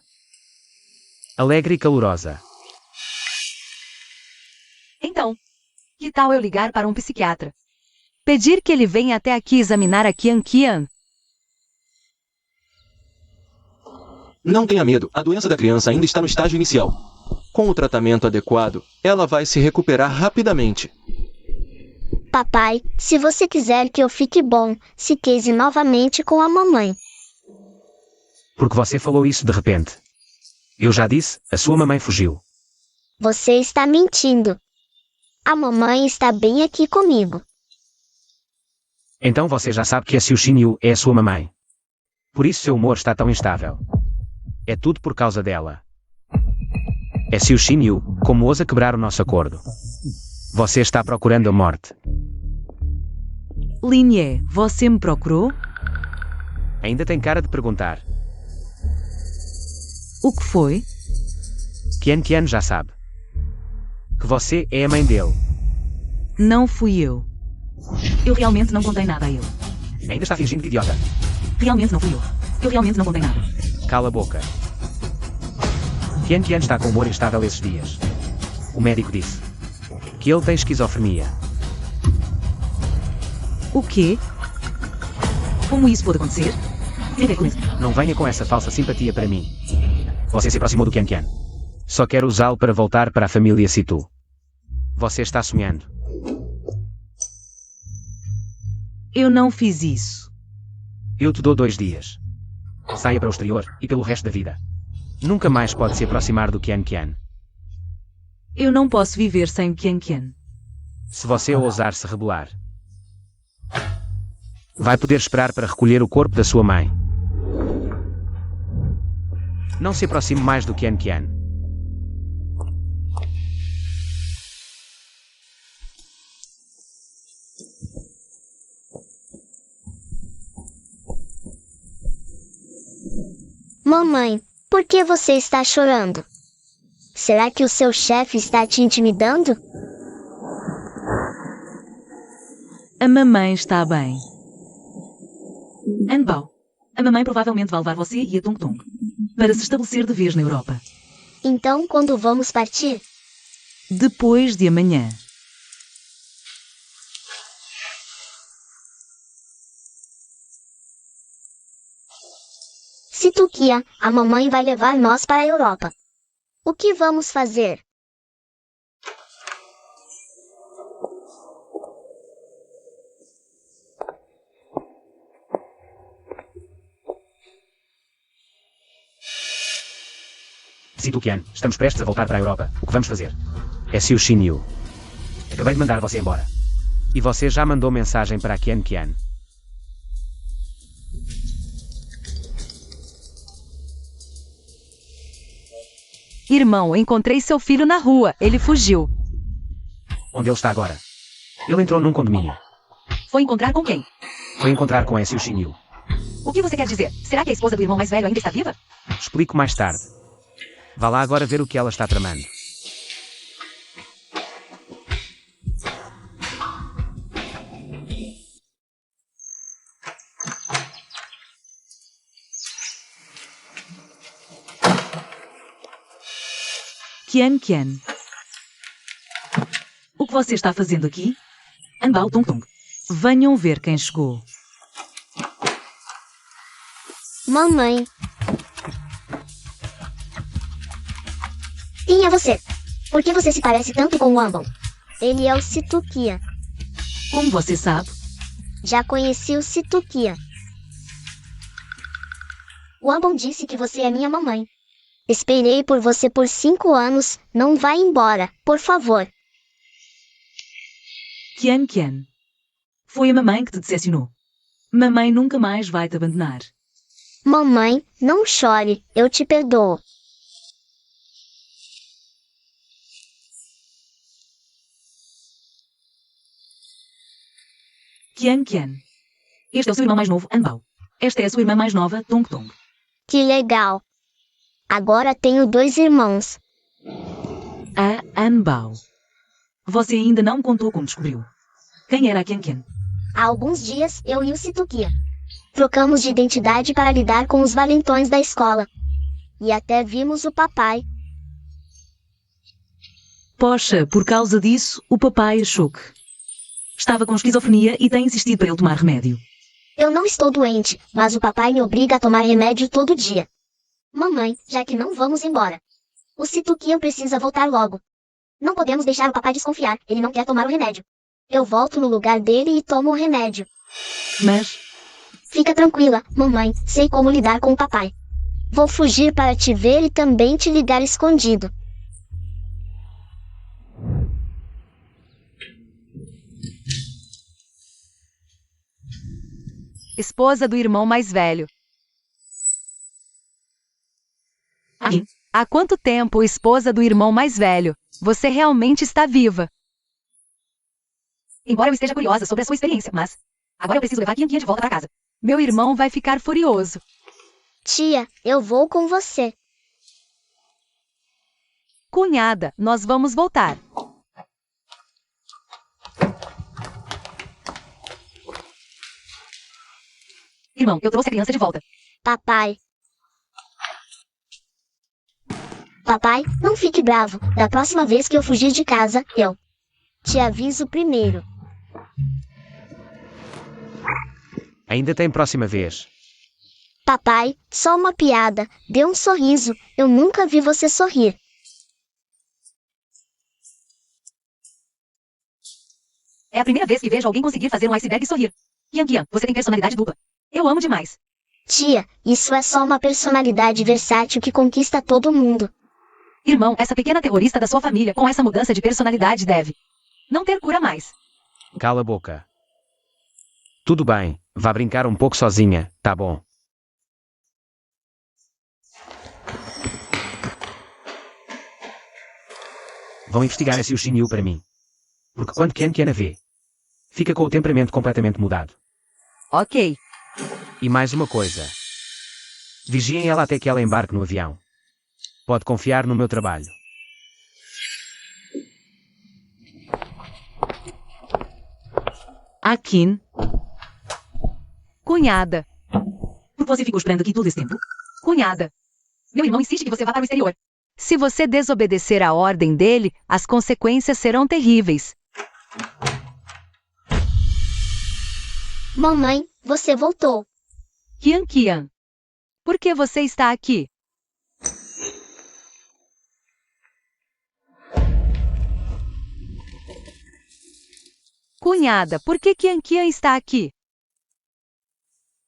Alegre e calorosa. Então, que tal eu ligar para um psiquiatra? Pedir que ele venha até aqui examinar a Qian. Não tenha medo, a doença da criança ainda está no estágio inicial. Com o tratamento adequado, ela vai se recuperar rapidamente. papai, se você quiser que eu fique bom, se case novamente com a mamãe. Porque você falou isso de repente. Eu já disse, a sua mamãe fugiu. Você está mentindo. A mamãe está bem aqui comigo. Então você já sabe que a Xiu Xinyu é a sua mamãe. Por isso seu humor está tão instável. É tudo por causa dela. É Xiu Xinyu, como ousa quebrar o nosso acordo. Você está procurando a morte. Linhe, você me procurou? Ainda tem cara de perguntar. O que foi? Qian já sabe. Que você é a mãe dele. Não fui eu. Eu realmente não contei nada a ele. Ainda está fingindo de idiota. Realmente não fui eu. Eu realmente não contei nada. Cala a boca. Qian está com humor instável esses dias. O médico disse que ele tem esquizofrenia. O quê? Como isso pode acontecer? Tem a ver com isso. Não venha com essa falsa simpatia para mim. Você se aproximou do Qian Qian. Só quero usá-lo para voltar para a família Situ. Você está sonhando. Eu não fiz isso. Eu te dou 2 dias. Saia para o exterior e pelo resto da vida. Nunca mais pode se aproximar do Qian Qian. Eu não posso viver sem o Qian Qian. Se você ousar se rebelar, vai poder esperar para recolher o corpo da sua mãe. Não se aproxime mais do Qian Qian. Mamãe, por que você está chorando? Será que o seu chefe está te intimidando? A mamãe está bem. Anbao, a mamãe provavelmente vai levar você e a Tung Tung para se estabelecer de vez na Europa. Então, quando vamos partir? Depois de amanhã. Situkia, a mamãe vai levar nós para a Europa. O que vamos fazer? Situ Qian, estamos prestes a voltar para a Europa. O que vamos fazer? É Siu Xinyu. Acabei de mandar você embora. E você já mandou mensagem para a Qian Qian. Irmão, encontrei seu filho na rua. Ele fugiu. Onde ele está agora? Ele entrou num condomínio. Foi encontrar com quem? Foi encontrar com a Siu Xinyu. O que você quer dizer? Será que a esposa do irmão mais velho ainda está viva? Explico mais tarde. Vá lá agora ver o que ela está tramando. Qian Qian. O que você está fazendo aqui? Anbao Tung Tung. Venham ver quem chegou. Mamãe. Quem é você? Por que você se parece tanto com o Ambon? Ele é o Situkia. Como você sabe? Já conheci o Situkia. O Ambon disse que você é minha mamãe. Esperei por você por 5 anos, não vá embora, por favor. Qian Qian. Foi a mamãe que te decepcionou. Mamãe nunca mais vai te abandonar. Mamãe, não chore, eu te perdoo. Qian Qian. Este é o seu irmão mais novo, Anbao. Esta é a sua irmã mais nova, Tung Tung. Que legal. Agora tenho 2 irmãos. A Anbao. Você ainda não contou como descobriu. Quem era a Qian Qian? Há alguns dias, eu e o Situkia trocamos de identidade para lidar com os valentões da escola. E até vimos o papai. Poxa, por causa disso, o papai achou que estava com esquizofrenia e tem insistido para ele tomar remédio. Eu não estou doente, mas o papai me obriga a tomar remédio todo dia. Mamãe, já que não vamos embora. O Situkia precisa voltar logo. Não podemos deixar o papai desconfiar, ele não quer tomar o remédio. Eu volto no lugar dele e tomo o remédio. Mas Fica tranquila, mamãe, sei como lidar com o papai. Vou fugir para te ver e também te ligar escondido. Esposa do irmão mais velho. Aí, Há quanto tempo, esposa do irmão mais velho? Você realmente está viva. Embora eu esteja curiosa sobre a sua experiência, mas agora eu preciso levar a Qian Qian de volta para casa. Meu irmão vai ficar furioso. Tia, eu vou com você. Cunhada, nós vamos voltar. Irmão, eu trouxe a criança de volta. Papai. Papai, não fique bravo. Da próxima vez que eu fugir de casa, eu te aviso primeiro. Ainda tem próxima vez. Papai, só uma piada. Dê um sorriso. Eu nunca vi você sorrir. É a primeira vez que vejo alguém conseguir fazer um iceberg sorrir. Kian, você tem personalidade dupla. Eu amo demais. Tia, isso é só uma personalidade versátil que conquista todo mundo. Irmão, essa pequena terrorista da sua família, com essa mudança de personalidade, deve não ter cura mais. Cala a boca. Tudo bem, vá brincar um pouco sozinha, tá bom? Vão investigar esse Yushin para mim. Porque quando Kian a vê, fica com o temperamento completamente mudado. Ok. E mais uma coisa. Vigiem ela até que ela embarque no avião. Pode confiar no meu trabalho. Akin, Cunhada. Por que você ficou esperando aqui todo esse tempo? Cunhada. Meu irmão insiste que você vá para o exterior. Se você desobedecer a ordem dele, as consequências serão terríveis. Mamãe, você voltou. Kian. Por que você está aqui? Cunhada, por que Kian está aqui?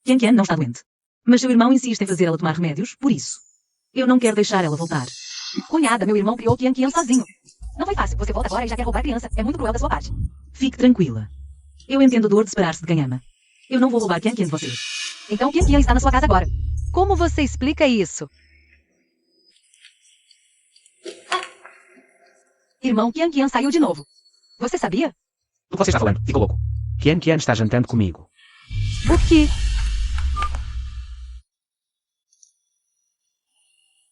Kian não está doente. Mas seu irmão insiste em fazer ela tomar remédios, por isso. Eu não quero deixar ela voltar. Cunhada, meu irmão criou Kian sozinho. Não foi fácil, você volta agora e já quer roubar a criança. É muito cruel da sua parte. Fique tranquila. Eu entendo a dor de separar-se de Ganyama. Eu não vou roubar Kian de vocês. Então Kian está na sua casa agora. Como você explica isso? Irmão, Kian saiu de novo. Você sabia? Do que você está falando? Ficou louco. Kian está jantando comigo. O que?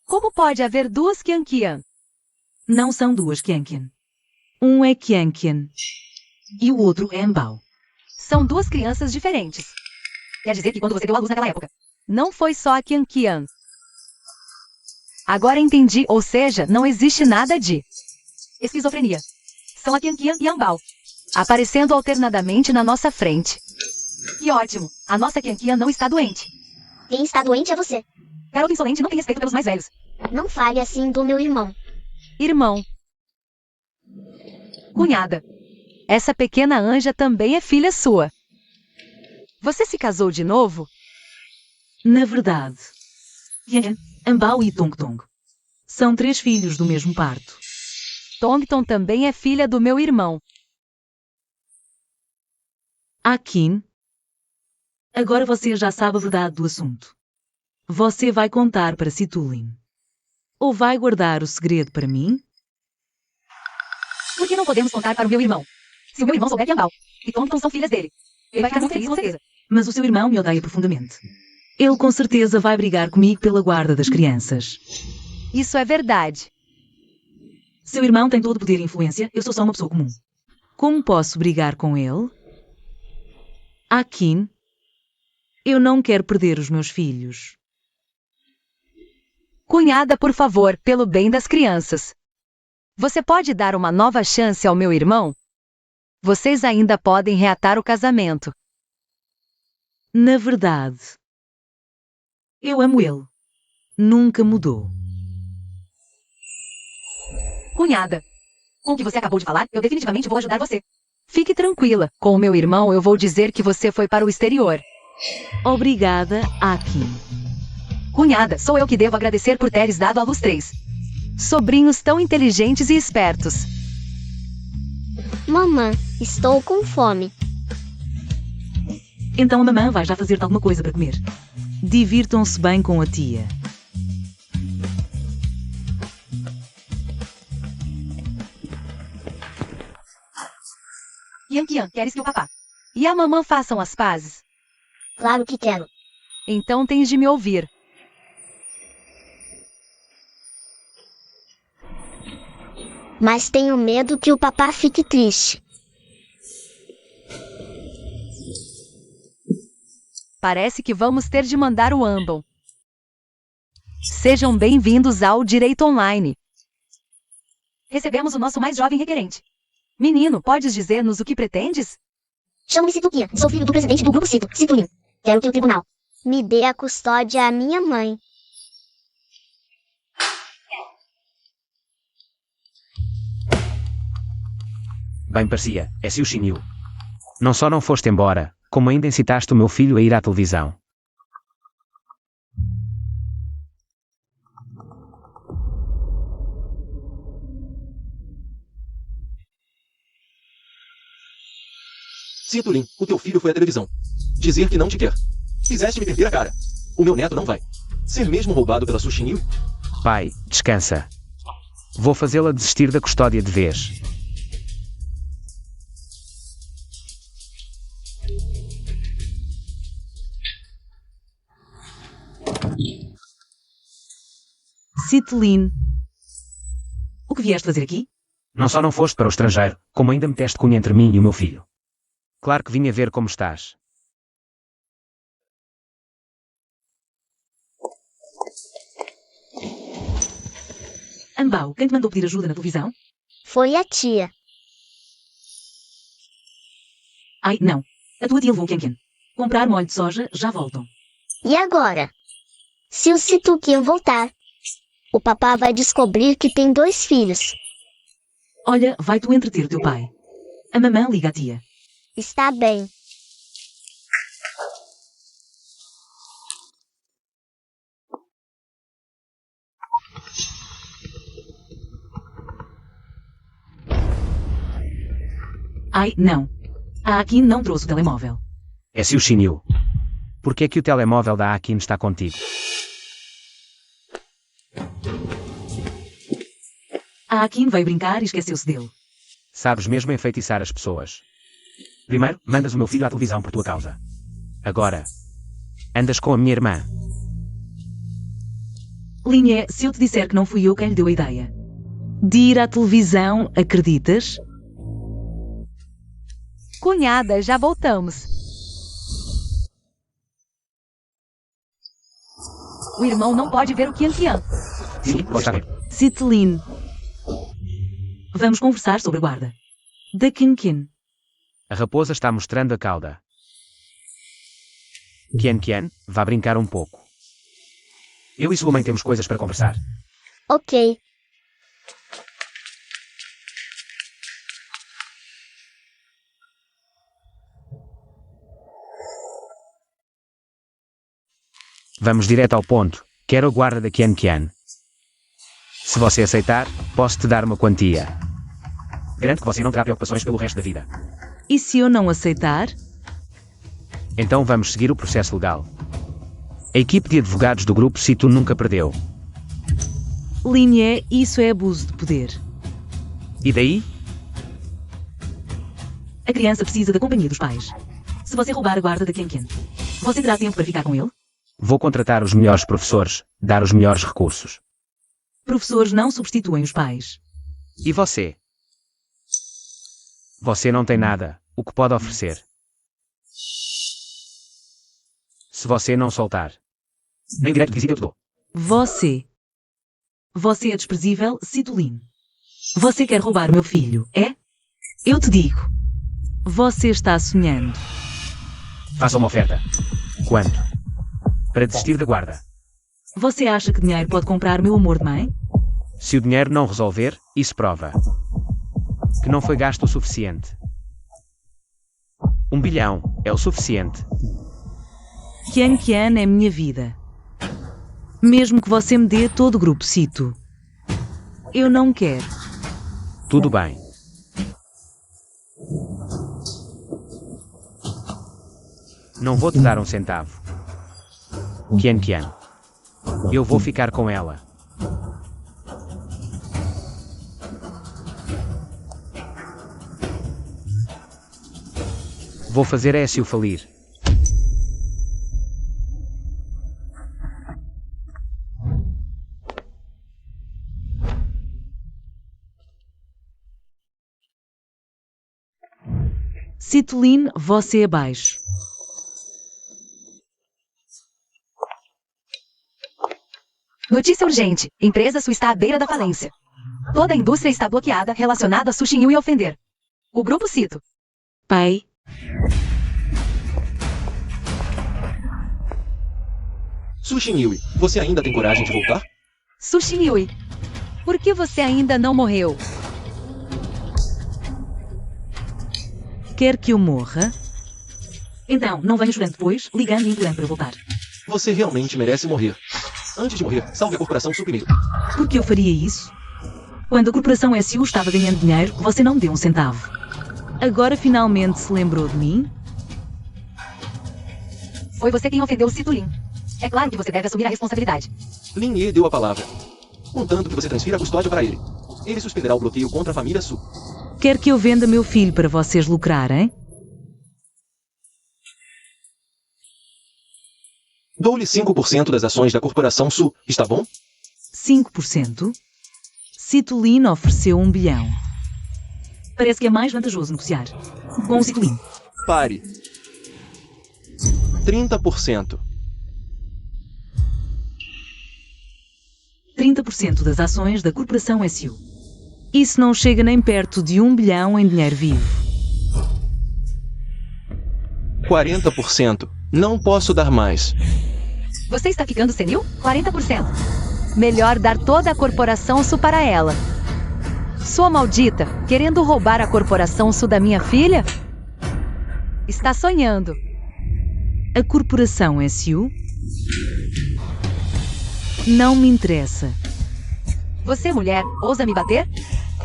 Como pode haver duas Kian? Não são duas Kian. Um é Kian e o outro é Ambao. São duas crianças diferentes. Quer dizer que quando você deu à luz naquela época, Não foi só a Kian. Agora entendi, ou seja, não existe nada de esquizofrenia. São a Kian e a Ambao. aparecendo alternadamente na nossa frente. Que ótimo. A nossa Kian não está doente. Quem está doente é você. Garoto insolente não tem respeito pelos mais velhos. Não fale assim do meu irmão. Irmão, Cunhada. essa pequena anja também é filha sua. Você se casou de novo? Na verdade, Kian, Ambao e Tong são 3 filhos do mesmo parto. Tongton também é filha do meu irmão. Akin, agora você já sabe a verdade do assunto. Você vai contar para Situlin? Ou vai guardar o segredo para mim? Por que não podemos contar para o meu irmão? Se o meu irmão souber que Ambao e Tongton são filhas dele, ele vai ficar muito feliz, com certeza. Mas o seu irmão me odeia profundamente. Ele com certeza vai brigar comigo pela guarda das crianças. Isso é verdade. Seu irmão tem todo o poder e influência, eu sou só uma pessoa comum. Como posso brigar com ele? Akin, eu não quero perder os meus filhos. Cunhada, por favor, pelo bem das crianças. Você pode dar uma nova chance ao meu irmão? Vocês ainda podem reatar o casamento. Na verdade, eu amo ele. Nunca mudou. Cunhada. Com o que você acabou de falar, eu definitivamente vou ajudar você. Fique tranquila, com o meu irmão eu vou dizer que você foi para o exterior. Obrigada, Akin. Cunhada, sou eu que devo agradecer por teres dado à luz 3. Sobrinhos tão inteligentes e espertos. Mamãe, estou com fome. Então a mamã vai já fazer-te alguma coisa para comer. Divirtam-se bem com a tia. Kian, queres que o papá E a mamã façam as pazes? Claro que quero. Então tens de me ouvir. Mas tenho medo que o papá fique triste. Parece que vamos ter de mandar o Ambon. Sejam bem-vindos ao Direito Online. recebemos o nosso mais jovem requerente. Menino, podes dizer-nos o que pretendes? Chamo-me Situquia. Sou filho do presidente do grupo Cito, Situlin. Quero que o tribunal me dê a custódia à minha mãe. Bem parecia, é Siu Xinyu. Não só não foste embora, como ainda incitaste o meu filho a ir à televisão. Sinto, Lin, o teu filho foi à televisão. Dizer que não te quer. Fizeste-me perder a cara. O meu neto não vai. Ser mesmo roubado pela Su Xinyu? Pai, descansa. Vou fazê-la desistir da custódia de vez. Citelin. O que vieste fazer aqui? Não só não foste para o estrangeiro, como ainda meteste cunha entre mim e o meu filho. Claro que vim a ver como estás. Ambao, quem te mandou pedir ajuda na televisão? Foi a tia. Ai, não. A tua tia levou o Qian. Comprar molho de soja, já voltam. E agora? Se o Situquian voltar, o papá vai descobrir que tem 2 filhos. Olha, vai tu entreter o teu pai. A mamã liga à tia. Está bem. Ai, não. A Akin não trouxe o telemóvel. É Siu Xinyu. Por que é que o telemóvel da Akin está contigo? A Akin veio brincar e esqueceu-se dele. Sabes mesmo enfeitiçar as pessoas. Primeiro, mandas o meu filho à televisão por tua causa. Agora, andas com a minha irmã. Linha, se eu te disser que não fui eu quem lhe deu a ideia de ir à televisão, acreditas? Cunhada, já voltamos. O irmão não pode ver o Qian. Sim, vou estar bem. Citelin. Vamos conversar sobre a guarda. Da Kin. A raposa está mostrando a cauda. Qian, vá brincar um pouco. Eu e sua mãe temos coisas para conversar. Ok. Vamos direto ao ponto. Quero a guarda da Qian. Se você aceitar, posso te dar uma quantia. Garanto que você não terá preocupações pelo resto da vida. E se eu não aceitar? Então vamos seguir o processo legal. A equipe de advogados do grupo Situ nunca perdeu. Linha, isso é abuso de poder. E daí? A criança precisa da companhia dos pais. Se você roubar a guarda da Qian, você terá tempo para ficar com ele? Vou contratar os melhores professores, dar os melhores recursos. Professores não substituem os pais. E você? Você não tem nada, o que pode oferecer? Se você não soltar, nem direito de visita eu te dou. Você é desprezível, Citelin. Você quer roubar meu filho, é? Eu te digo. Você está sonhando. Faça uma oferta. Quanto? Para desistir da guarda. Você acha que dinheiro pode comprar meu amor de mãe? Se o dinheiro não resolver, isso prova que não foi gasto o suficiente. 1 bilhão é o suficiente. Qian é minha vida. Mesmo que você me dê todo o grupo Cito. Eu não quero. Tudo bem. Não vou te dar um centavo. Qian. Eu vou ficar com ela. Vou fazer Écio falir. Citelin, você abaixo. Notícia urgente. Empresa Su está à beira da falência. Toda a indústria está bloqueada relacionada a Su Xinyu e ofender. O grupo Cito. Pai. Sushi Niui, você ainda tem coragem de voltar? Sushi Yui, por que você ainda não morreu? Quer que eu morra? Então, não venha chorando depois, ligando e implorando para voltar. Você realmente merece morrer. Antes de morrer, salve a corporação Su primeiro. Por que eu faria isso? Quando a corporação SU estava ganhando dinheiro, você não me deu um centavo. Agora finalmente se lembrou de mim? Foi você quem ofendeu o Cito Lin. É claro que você deve assumir a responsabilidade. Lin Ye deu a palavra. Contanto que você transfira a custódia para ele. Ele suspenderá o bloqueio contra a família Su. Quer que eu venda meu filho para vocês lucrarem? Dou-lhe 5% das ações da corporação Su, está bom? 5%? Citolino ofereceu 1 bilhão. Parece que é mais vantajoso negociar. Com o Citolino. Pare. 30%. 30% das ações da corporação SU. Isso não chega nem perto de 1 bilhão em dinheiro vivo. 40%. Não posso dar mais. Você está ficando senil? 40%. Melhor dar toda a corporação Su para ela. Sua maldita, querendo roubar a corporação Su da minha filha? Está sonhando. A corporação SU? Não me interessa. Você, mulher, ousa me bater?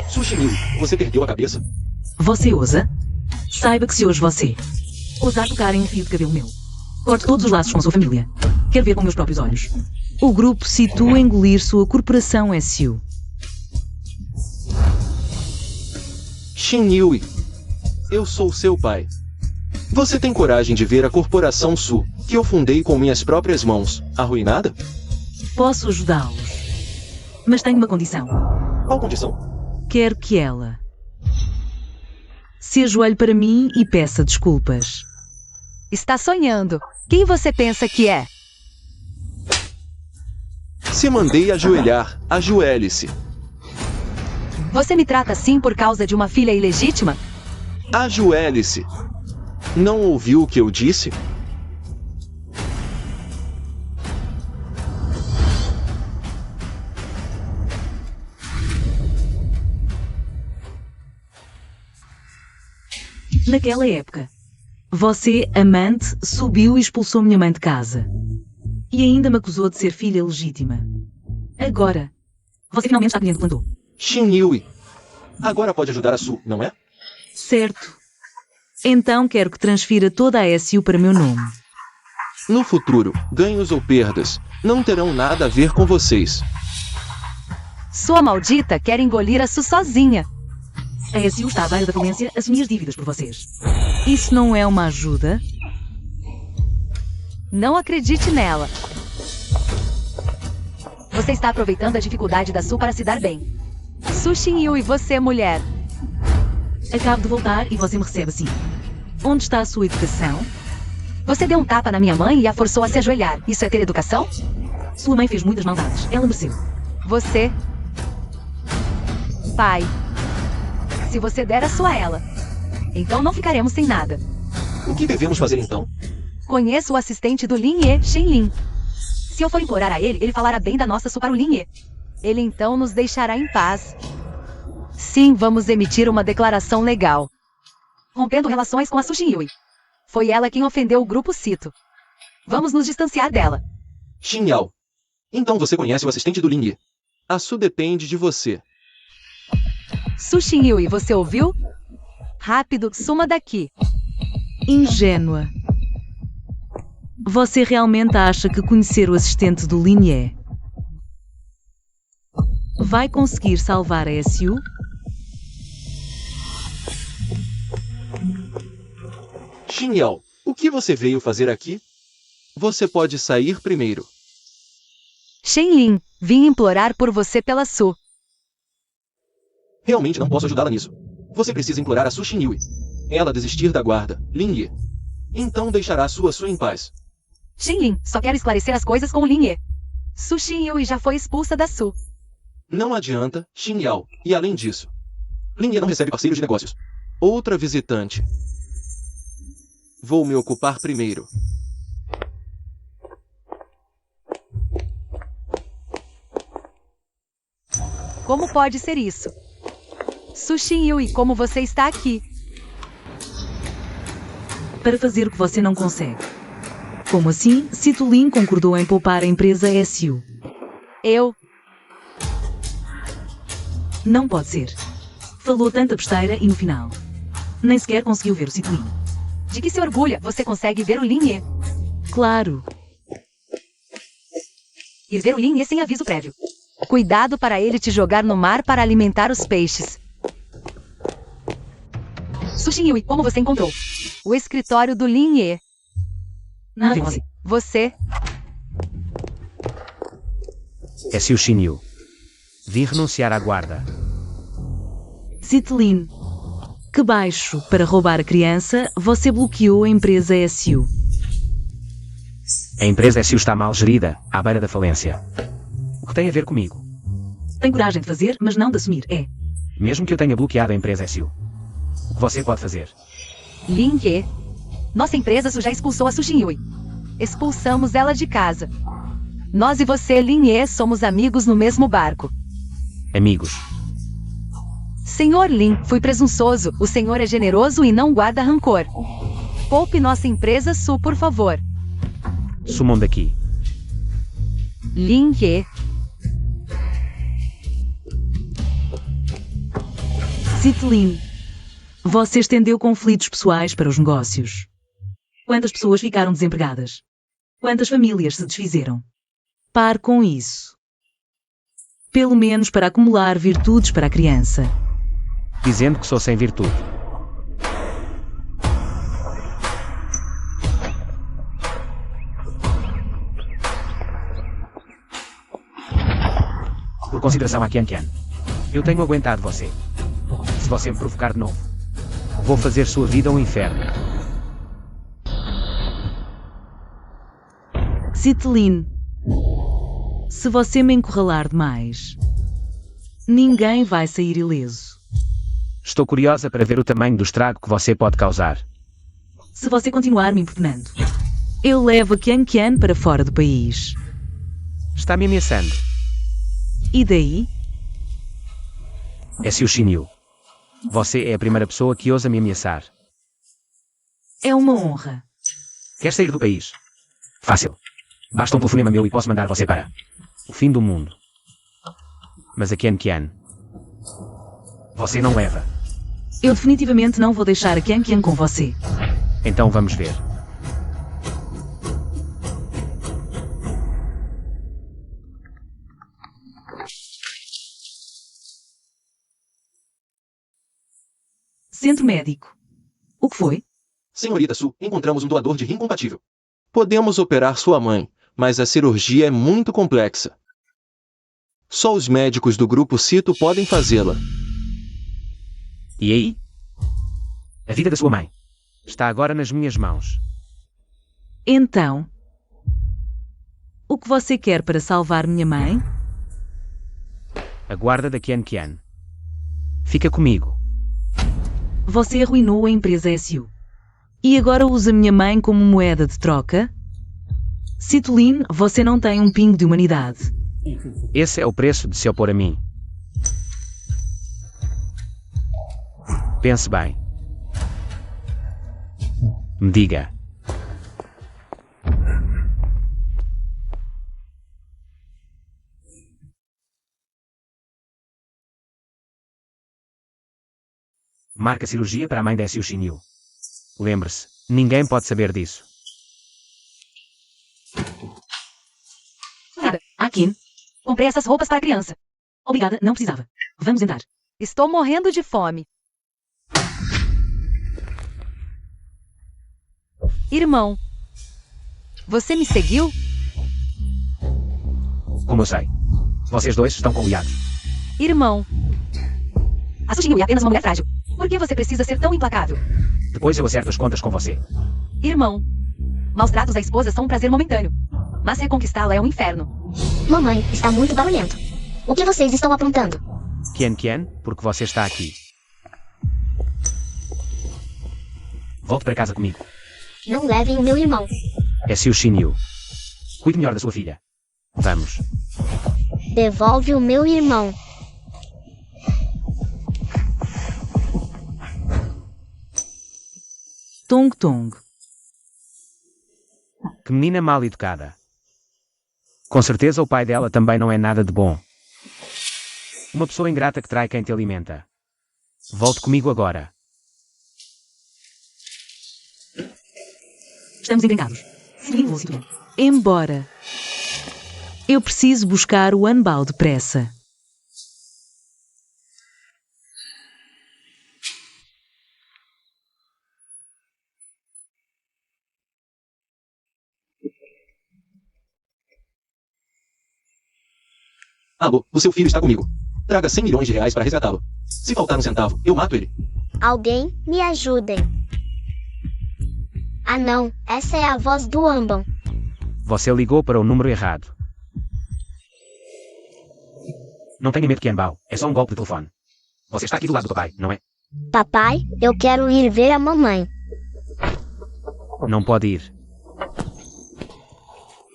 Sushi Niui, você perdeu a cabeça? Você ousa? Saiba que se hoje você ousar tocar em um fio de cabelo meu, corte todos os laços com sua família. Quero ver com meus próprios olhos. O grupo situa engolir sua corporação SU. Shin Niui, eu sou seu pai. Você tem coragem de ver a corporação Su, que eu fundei com minhas próprias mãos, arruinada? Posso ajudá-los, mas tenho uma condição. Qual condição? Quero que ela se ajoelhe para mim e peça desculpas. Está sonhando. Quem você pensa que é? Se mandei ajoelhar, ajoelhe-se. Você me trata assim por causa de uma filha ilegítima? Ajoelhe-se. Não ouviu o que eu disse? Naquela época, você, amante, subiu e expulsou minha mãe de casa. E ainda me acusou de ser filha legítima. Agora, você finalmente está colhendo o que plantou. Shin Niui, agora pode ajudar a Su, não é? Certo. Então quero que transfira toda a SU para meu nome. No futuro, ganhos ou perdas, não terão nada a ver com vocês. Sua maldita quer engolir a Su sozinha. A SU está à beira da falência, assumir as dívidas por vocês. Isso não é uma ajuda? Não acredite nela. Você está aproveitando a dificuldade da Su para se dar bem. Sushi Yu e você, mulher. Acabo de voltar e você me recebe assim. Onde está a sua educação? Você deu um tapa na minha mãe e a forçou a se ajoelhar. Isso é ter educação? Sua mãe fez muitas maldades. Ela mereceu. Você. Pai. Se você der a sua a ela, então não ficaremos sem nada. O que devemos fazer então? Conheço o assistente do Lin Ye, Shen Lin. Se eu for implorar a ele, ele falará bem da nossa Su para o Lin Ye. Ele então nos deixará em paz. Sim, vamos emitir uma declaração legal. Rompendo relações com a Su Yui. Foi ela quem ofendeu o grupo Cito. Vamos nos distanciar dela. Shin Yao. Então você conhece o assistente do Lin Ye. A Su depende de você. Sushi Yui, você ouviu? Rápido, suma daqui. Ingênua. Você realmente acha que conhecer o assistente do Lin Ye vai conseguir salvar a SU? Shin Yao, o que você veio fazer aqui? Você pode sair primeiro. Shen Lin, vim implorar por você pela Su. Realmente não posso ajudá-la nisso. Você precisa implorar a Su Shin Yui. Ela desistir da guarda, Lin Ye. Então deixará sua Su em paz. Shen Lin, só quero esclarecer as coisas com o Lin Ye. Su Yui já foi expulsa da Su. Não adianta, Shin Yao. E além disso, Lin Ye não recebe parceiros de negócios. Outra visitante. Vou me ocupar primeiro. Como pode ser isso? Sushin Yui, como você está aqui? Para fazer o que você não consegue. Como assim, Citolin concordou em poupar a empresa SU? Eu... Não pode ser. Falou tanta besteira e no final nem sequer conseguiu ver o Citolin. De que se orgulha? Você consegue ver o Linhe. Claro. Ir ver o Linhe sem aviso prévio. Cuidado para ele te jogar no mar para alimentar os peixes. Sushin Yui, como você encontrou? O escritório do Linhe. Nada com você. Você... É Siu Shinyu. Vim renunciar à guarda. Citolin. Que baixo. Para roubar a criança, você bloqueou a empresa SU. A empresa SU está mal gerida, à beira da falência. O que tem a ver comigo? Tem coragem de fazer, mas não de assumir, é. Mesmo que eu tenha bloqueado a empresa SU. O que você pode fazer? Linhe. Nossa empresa já expulsou a Sushin Yui. Expulsamos ela de casa. Nós e você, Linhe, somos amigos no mesmo barco. Amigos. Senhor Lin, fui presunçoso. O senhor é generoso e não guarda rancor. Poupe nossa empresa Su, por favor. Sumam daqui. Linhe. Citolin. Você estendeu conflitos pessoais para os negócios. Quantas pessoas ficaram desempregadas? Quantas famílias se desfizeram? Pare com isso. Pelo menos para acumular virtudes para a criança. Dizendo que sou sem virtude. Por consideração a Qian Qian, eu tenho aguentado você. Se você me provocar de novo, vou fazer sua vida um inferno. Citolin. Se você me encurralar demais, ninguém vai sair ileso. Estou curiosa para ver o tamanho do estrago que você pode causar. Se você continuar me importunando, eu levo a Qian Qian para fora do país. Está me ameaçando. E daí? É Siu Shinyu. Você é a primeira pessoa que ousa me ameaçar. É uma honra. Quer sair do país? Fácil. Basta um telefonema meu e posso mandar você para o fim do mundo. Mas a Qian Qian, você não leva. Eu definitivamente não vou deixar a Qian Qian com você. Então vamos ver. Centro médico. O que foi? Senhorita Su, encontramos um doador de rim compatível. Podemos operar sua mãe, mas a cirurgia é muito complexa. Só os médicos do grupo Cito podem fazê-la. E aí? A vida da sua mãe está agora nas minhas mãos. Então, o que você quer para salvar minha mãe? A guarda da Qian Qian. Fica comigo. Você arruinou a empresa SU. E agora usa minha mãe como moeda de troca? Citolin, você não tem um pingo de humanidade. Esse é o preço de se opor a mim. Pense bem. Me diga. Marca cirurgia para a mãe da Siu Shinyu. Lembre-se, ninguém pode saber disso. Nada. Akin. Comprei essas roupas para a criança. Obrigada, não precisava. Vamos entrar. Estou morrendo de fome. Irmão, você me seguiu? Como eu sei. Vocês dois estão conluiados. Irmão, a Sushin Yui é apenas uma mulher frágil. Por que você precisa ser tão implacável? Depois eu acerto as contas com você. Irmão, maus tratos à esposa são um prazer momentâneo. Mas reconquistá-la é um inferno. Mamãe, está muito barulhento. O que vocês estão aprontando? Qian Qian, porque você está aqui. Volte para casa comigo. Não levem o meu irmão. É Siu Shinyu. Cuide melhor da sua filha. Vamos. Devolve o meu irmão. Tong Tong. Que menina mal educada. Com certeza o pai dela também não é nada de bom. Uma pessoa ingrata que trai quem te alimenta. Volte comigo agora. Estamos encrencados. Sim, vou situar. Embora. Eu preciso buscar o Anbao depressa. Alô, o seu filho está comigo. Traga 100 milhões de reais para resgatá-lo. Se faltar um centavo, eu mato ele. Alguém me ajudem. Ah não, essa é a voz do Ambon. Você ligou para o número errado. Não tenha medo, Qianbao. É só um golpe de telefone. Você está aqui do lado do papai, não é? Papai, eu quero ir ver a mamãe. Não pode ir.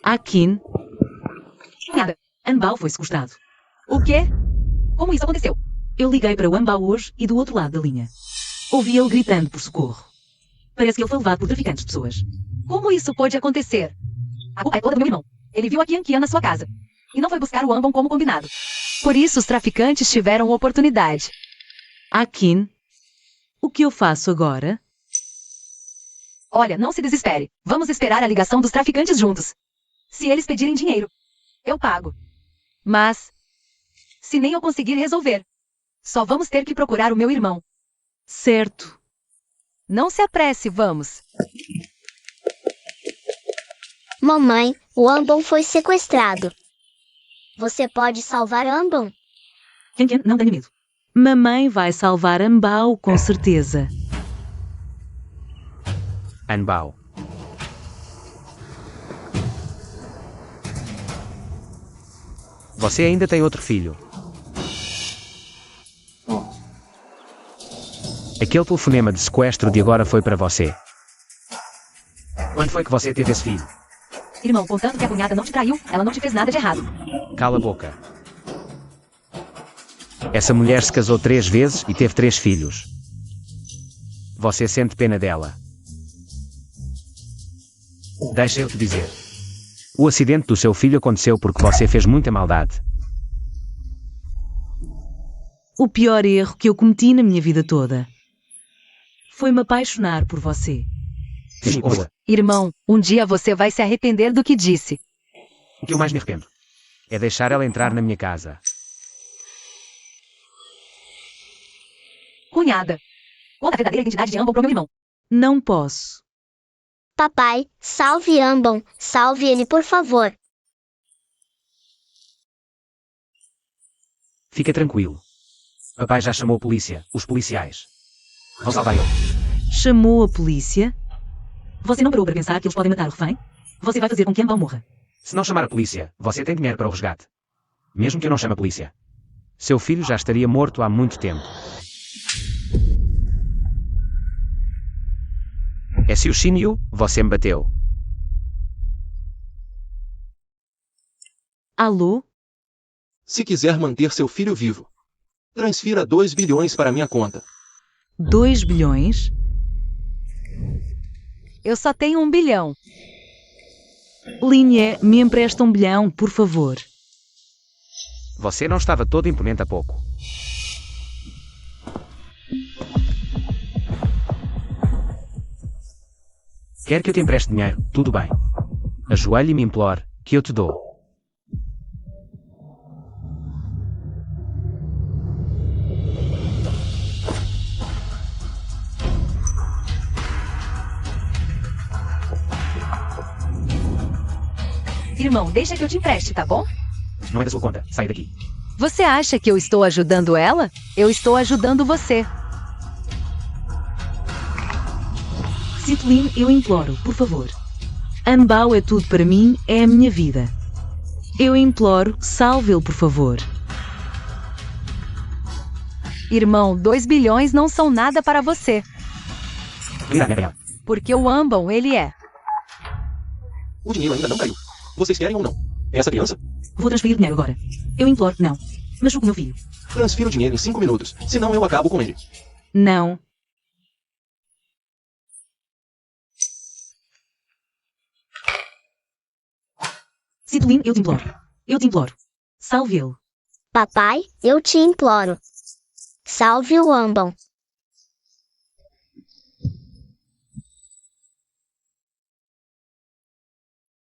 Akin, Nada. Anbao foi sequestrado. O quê? Como isso aconteceu? Eu liguei para o Anbao hoje e do outro lado da linha. Ouvi ele gritando por socorro. Parece que ele foi levado por traficantes de pessoas. Como isso pode acontecer? A culpa é toda do meu irmão. Ele viu a Qian na sua casa. E não foi buscar o Ambon como combinado. Por isso os traficantes tiveram oportunidade. Akin, o que eu faço agora? Olha, não se desespere. Vamos esperar a ligação dos traficantes juntos. Se eles pedirem dinheiro, eu pago. Mas, se nem eu conseguir resolver, só vamos ter que procurar o meu irmão. Certo. Não se apresse, vamos. Mamãe, o Ambon foi sequestrado. Você pode salvar Ambon? Qian, não tenha medo. Mamãe vai salvar Anbao com certeza. Anbao. Você ainda tem outro filho. Aquele telefonema de sequestro de agora foi para você. Quando foi que você teve esse filho? Irmão, contanto que a cunhada não te traiu, ela não te fez nada de errado. Cala a boca. Essa mulher se casou 3 vezes e teve 3 filhos. Você sente pena dela. Deixa eu te dizer. O acidente do seu filho aconteceu porque você fez muita maldade. O pior erro que eu cometi na minha vida toda foi me apaixonar por você. Desculpa. Irmão, um dia você vai se arrepender do que disse. O que eu mais me arrependo é deixar ela entrar na minha casa. Cunhada, conta a verdadeira identidade de Ambon pro meu irmão. Não posso. Papai, salve Ambon. Salve ele, por favor. Fica tranquilo. Papai já chamou a polícia, os policiais. Vão salvar ele. Chamou a polícia? Você não parou para pensar que eles podem matar o refém? Você vai fazer com que Ambon morra. Se não chamar a polícia, você tem dinheiro para o resgate. Mesmo que eu não chame a polícia. Seu filho já estaria morto há muito tempo. É se o Shinyu, você me bateu. Alô? Se quiser manter seu filho vivo, transfira 2 bilhões para minha conta. 2 bilhões? Eu só tenho 1 bilhão. Linha, me empresta 1 bilhão, por favor. Você não estava todo imponente há pouco. Quer que eu te empreste dinheiro? Tudo bem. Ajoelhe e me implore, que eu te dou. Irmão, deixa que eu te empreste, tá bom? Não é da sua conta. Sai daqui. Você acha que eu estou ajudando ela? Eu estou ajudando você. Citlin, eu imploro, por favor. Anbao é tudo para mim, é a minha vida. Eu imploro, salve-o, por favor. Irmão, 2 bilhões não são nada para você. Porque o Ambon, ele é. O dinheiro ainda não caiu. Vocês querem ou não? Essa criança? Vou transferir dinheiro agora. Eu imploro, não. Machuco meu filho. Transfira o dinheiro em 5 minutos, senão eu acabo com ele. Não. Citolin, eu te imploro. Eu te imploro. Salve ele. Papai, eu te imploro. Salve o Ambon.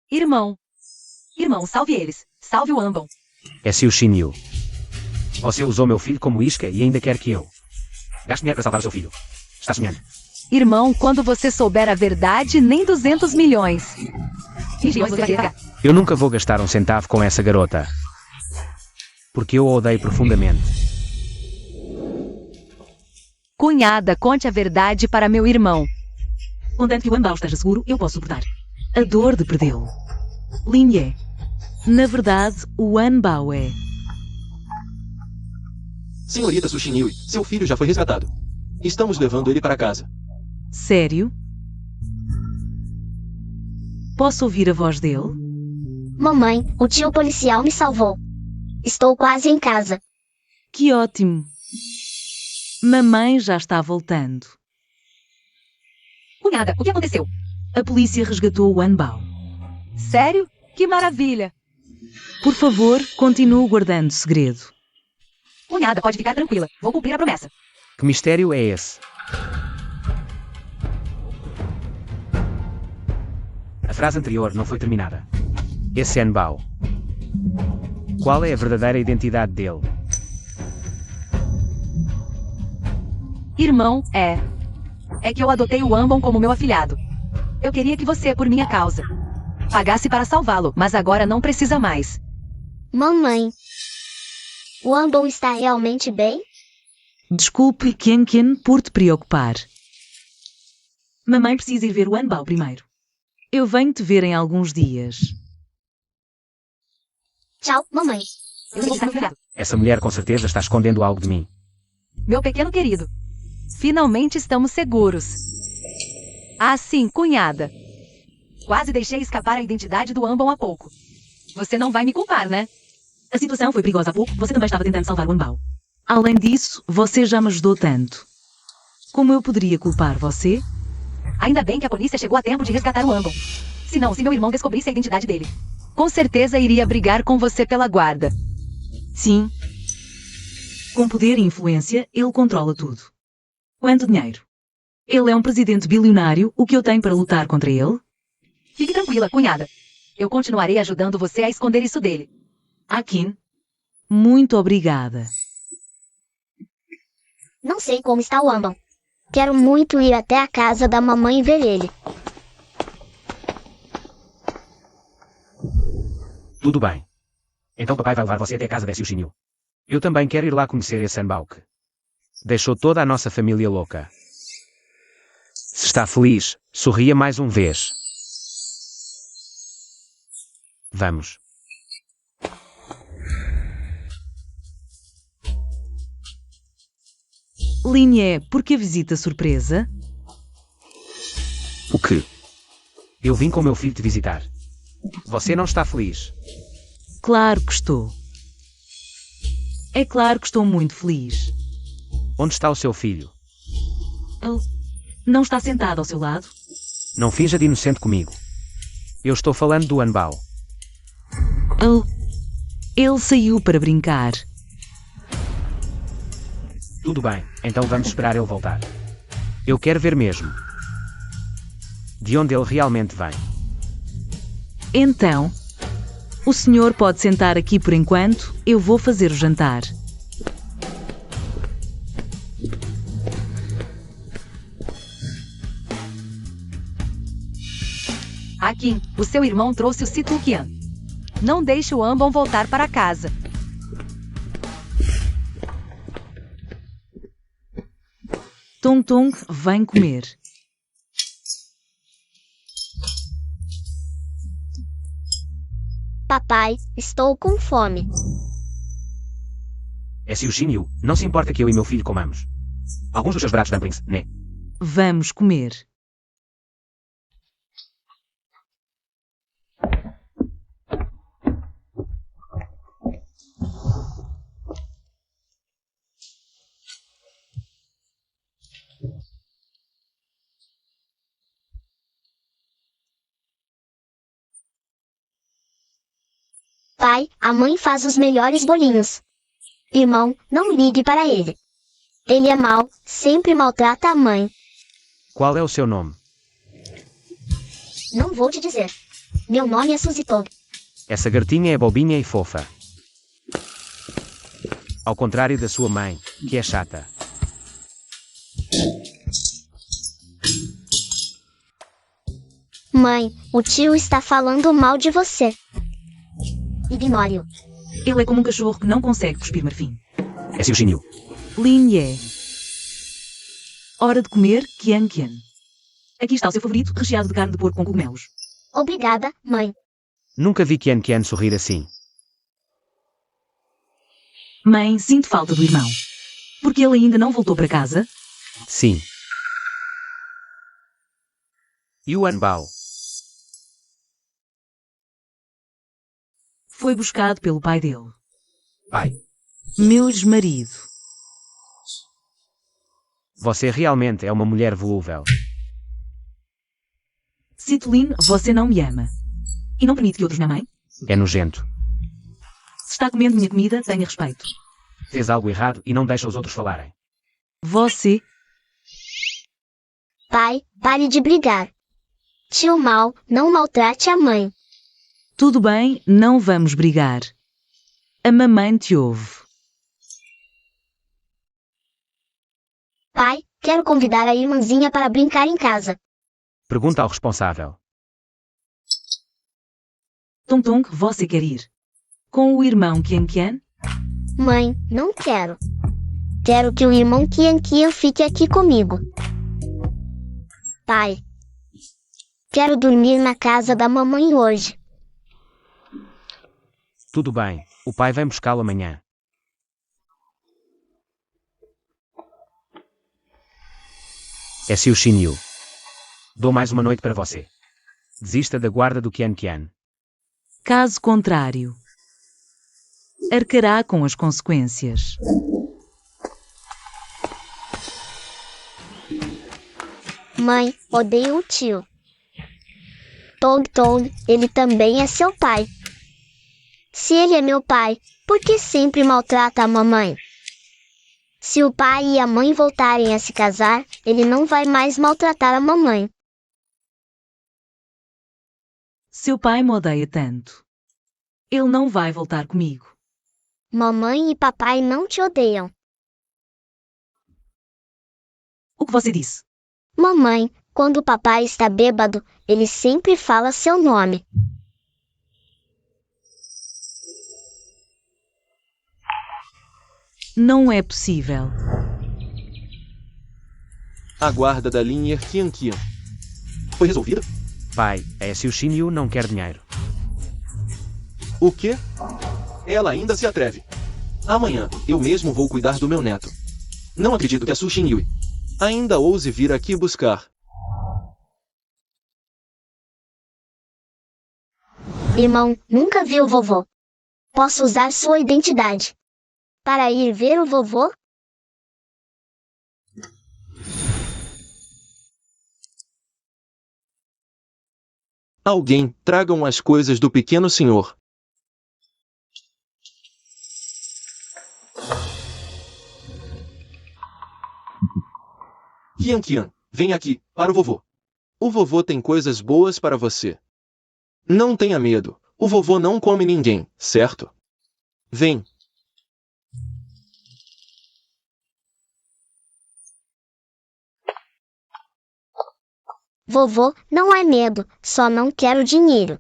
Irmão. Irmão, salve eles. Salve o Ambon. É Siu Shinyu. Você usou meu filho como isca e ainda quer que eu gaste dinheiro para salvar o seu filho. Está sonhando. Irmão, quando você souber a verdade, nem 200 milhões. Fingiu você vai pagar. Eu nunca vou gastar um centavo com essa garota. Porque eu a odeio profundamente. Cunhada, conte a verdade para meu irmão. Contanto que o Anbao esteja seguro, eu posso suportar. A dor de perdê-lo. Lin é. Na verdade, o Anbao é. Senhorita Sushiniwi, seu filho já foi resgatado. Estamos levando ele para casa. Sério? Posso ouvir a voz dele? Mamãe, o tio policial me salvou. Estou quase em casa. Que ótimo. Mamãe já está voltando. Cunhada, o que aconteceu? A polícia resgatou o Anbao. Sério? Que maravilha! Por favor, continue guardando segredo. Cunhada, pode ficar tranquila. Vou cumprir a promessa. Que mistério é esse? A frase anterior não foi terminada. Esse Anbao. Qual é a verdadeira identidade dele? Irmão, é que eu adotei o Ambon como meu afilhado. Eu queria que você, por minha causa, pagasse para salvá-lo, mas agora não precisa mais. Mamãe, o Ambon está realmente bem? Desculpe, Kenken, por te preocupar. Mamãe precisa ir ver o Anbao primeiro. Eu venho te ver em alguns dias. Tchau, mamãe. Eu vou estar no feriado. Essa mulher com certeza está escondendo algo de mim. Meu pequeno querido. Finalmente estamos seguros. Ah, sim, cunhada. Quase deixei escapar a identidade do Ambon há pouco. Você não vai me culpar, né? A situação foi perigosa há pouco, você também estava tentando salvar o Anbao. Além disso, você já me ajudou tanto. Como eu poderia culpar você? Ainda bem que a polícia chegou a tempo de resgatar o Ambon. Se não, se meu irmão descobrisse a identidade dele. Com certeza iria brigar com você pela guarda. Sim. Com poder e influência, ele controla tudo. Quanto dinheiro? Ele é um presidente bilionário, o que eu tenho para lutar contra ele? Fique tranquila, cunhada. Eu continuarei ajudando você a esconder isso dele. Akin, muito obrigada. Não sei como está o Ambon. Quero muito ir até a casa da mamãe e ver ele. Tudo bem. Então papai vai levar você até a casa da Siu Shinyu. Eu também quero ir lá conhecer esse Anbao que deixou toda a nossa família louca. Se está feliz, sorria mais uma vez. Vamos. Linha, por que a visita surpresa? O quê? Eu vim com meu filho te visitar. Você não está feliz? Claro que estou. É claro que estou muito feliz. Onde está o seu filho? Ele não está sentado ao seu lado? Não finja de inocente comigo. Eu estou falando do Anbao. Ele saiu para brincar. Tudo bem, então vamos esperar ele voltar. Eu quero ver mesmo. De onde ele realmente vem. Então, o senhor pode sentar aqui por enquanto, eu vou fazer o jantar. Akin, o seu irmão trouxe o Situlkian. Não deixe o Ambon voltar para casa. Tung Tung, vem comer. Papai, estou com fome. É Siu Shinyu, não se importa que eu e meu filho comamos. Alguns dos seus pratos dumplings, né? Vamos comer. Pai, a mãe faz os melhores bolinhos. Irmão, não ligue para ele. Ele é mau, sempre maltrata a mãe. Qual é o seu nome? Não vou te dizer. Meu nome é Suzy Pug. Essa garotinha é bobinha e fofa. Ao contrário da sua mãe, que é chata. Mãe, o tio está falando mal de você. Ignore-o. Ele é como um cachorro que não consegue cuspir marfim. É seu chinil. Linhe. Hora de comer Kian Kian. Aqui está o seu favorito, recheado de carne de porco com cogumelos. Obrigada, mãe. Nunca vi Kian Kian sorrir assim. Mãe, sinto falta do irmão. Porque ele ainda não voltou para casa? Sim. Yuan Bao. Foi buscado pelo pai dele. Pai. Meu ex-marido. Você realmente é uma mulher volúvel. Citoline, você não me ama. E não permite que outros me amem? É nojento. Se está comendo minha comida, tenha respeito. Fez algo errado e não deixa os outros falarem. Você... Pai, pare de brigar. Tio Mal, não maltrate a mãe. Tudo bem, não vamos brigar. A mamãe te ouve. Pai, quero convidar a irmãzinha para brincar em casa. Pergunta ao responsável. Tung Tung, você quer ir? Com o irmão Kian Kian? Mãe, não quero. Quero que o irmão Kian Kian fique aqui comigo. Pai, quero dormir na casa da mamãe hoje. Tudo bem, o pai vem buscá-lo amanhã. É seu chinil. Dou mais uma noite para você. Desista da guarda do Kian Kian. Caso contrário, arcará com as consequências. Mãe, odeio o tio. Tong Tong, ele também é seu pai. Se ele é meu pai, por que sempre maltrata a mamãe? Se o pai e a mãe voltarem a se casar, ele não vai mais maltratar a mamãe. Seu pai me odeia tanto. Ele não vai voltar comigo. Mamãe e papai não te odeiam. O que você disse? Mamãe, quando o papai está bêbado, ele sempre fala seu nome. Não é possível. A guarda da linha Kian Kian. Foi resolvida? Pai, a seu chinil não quer dinheiro. O quê? Ela ainda se atreve. Amanhã, eu mesmo vou cuidar do meu neto. Não acredito que a Su Xinhui ainda ouse vir aqui buscar. Irmão, nunca vi o vovô. Posso usar sua identidade para ir ver o vovô? Alguém, tragam as coisas do pequeno senhor. Kian Kian, vem aqui, para o vovô. O vovô tem coisas boas para você. Não tenha medo, o vovô não come ninguém, certo? Vem. Vovô, não é medo, só não quero dinheiro.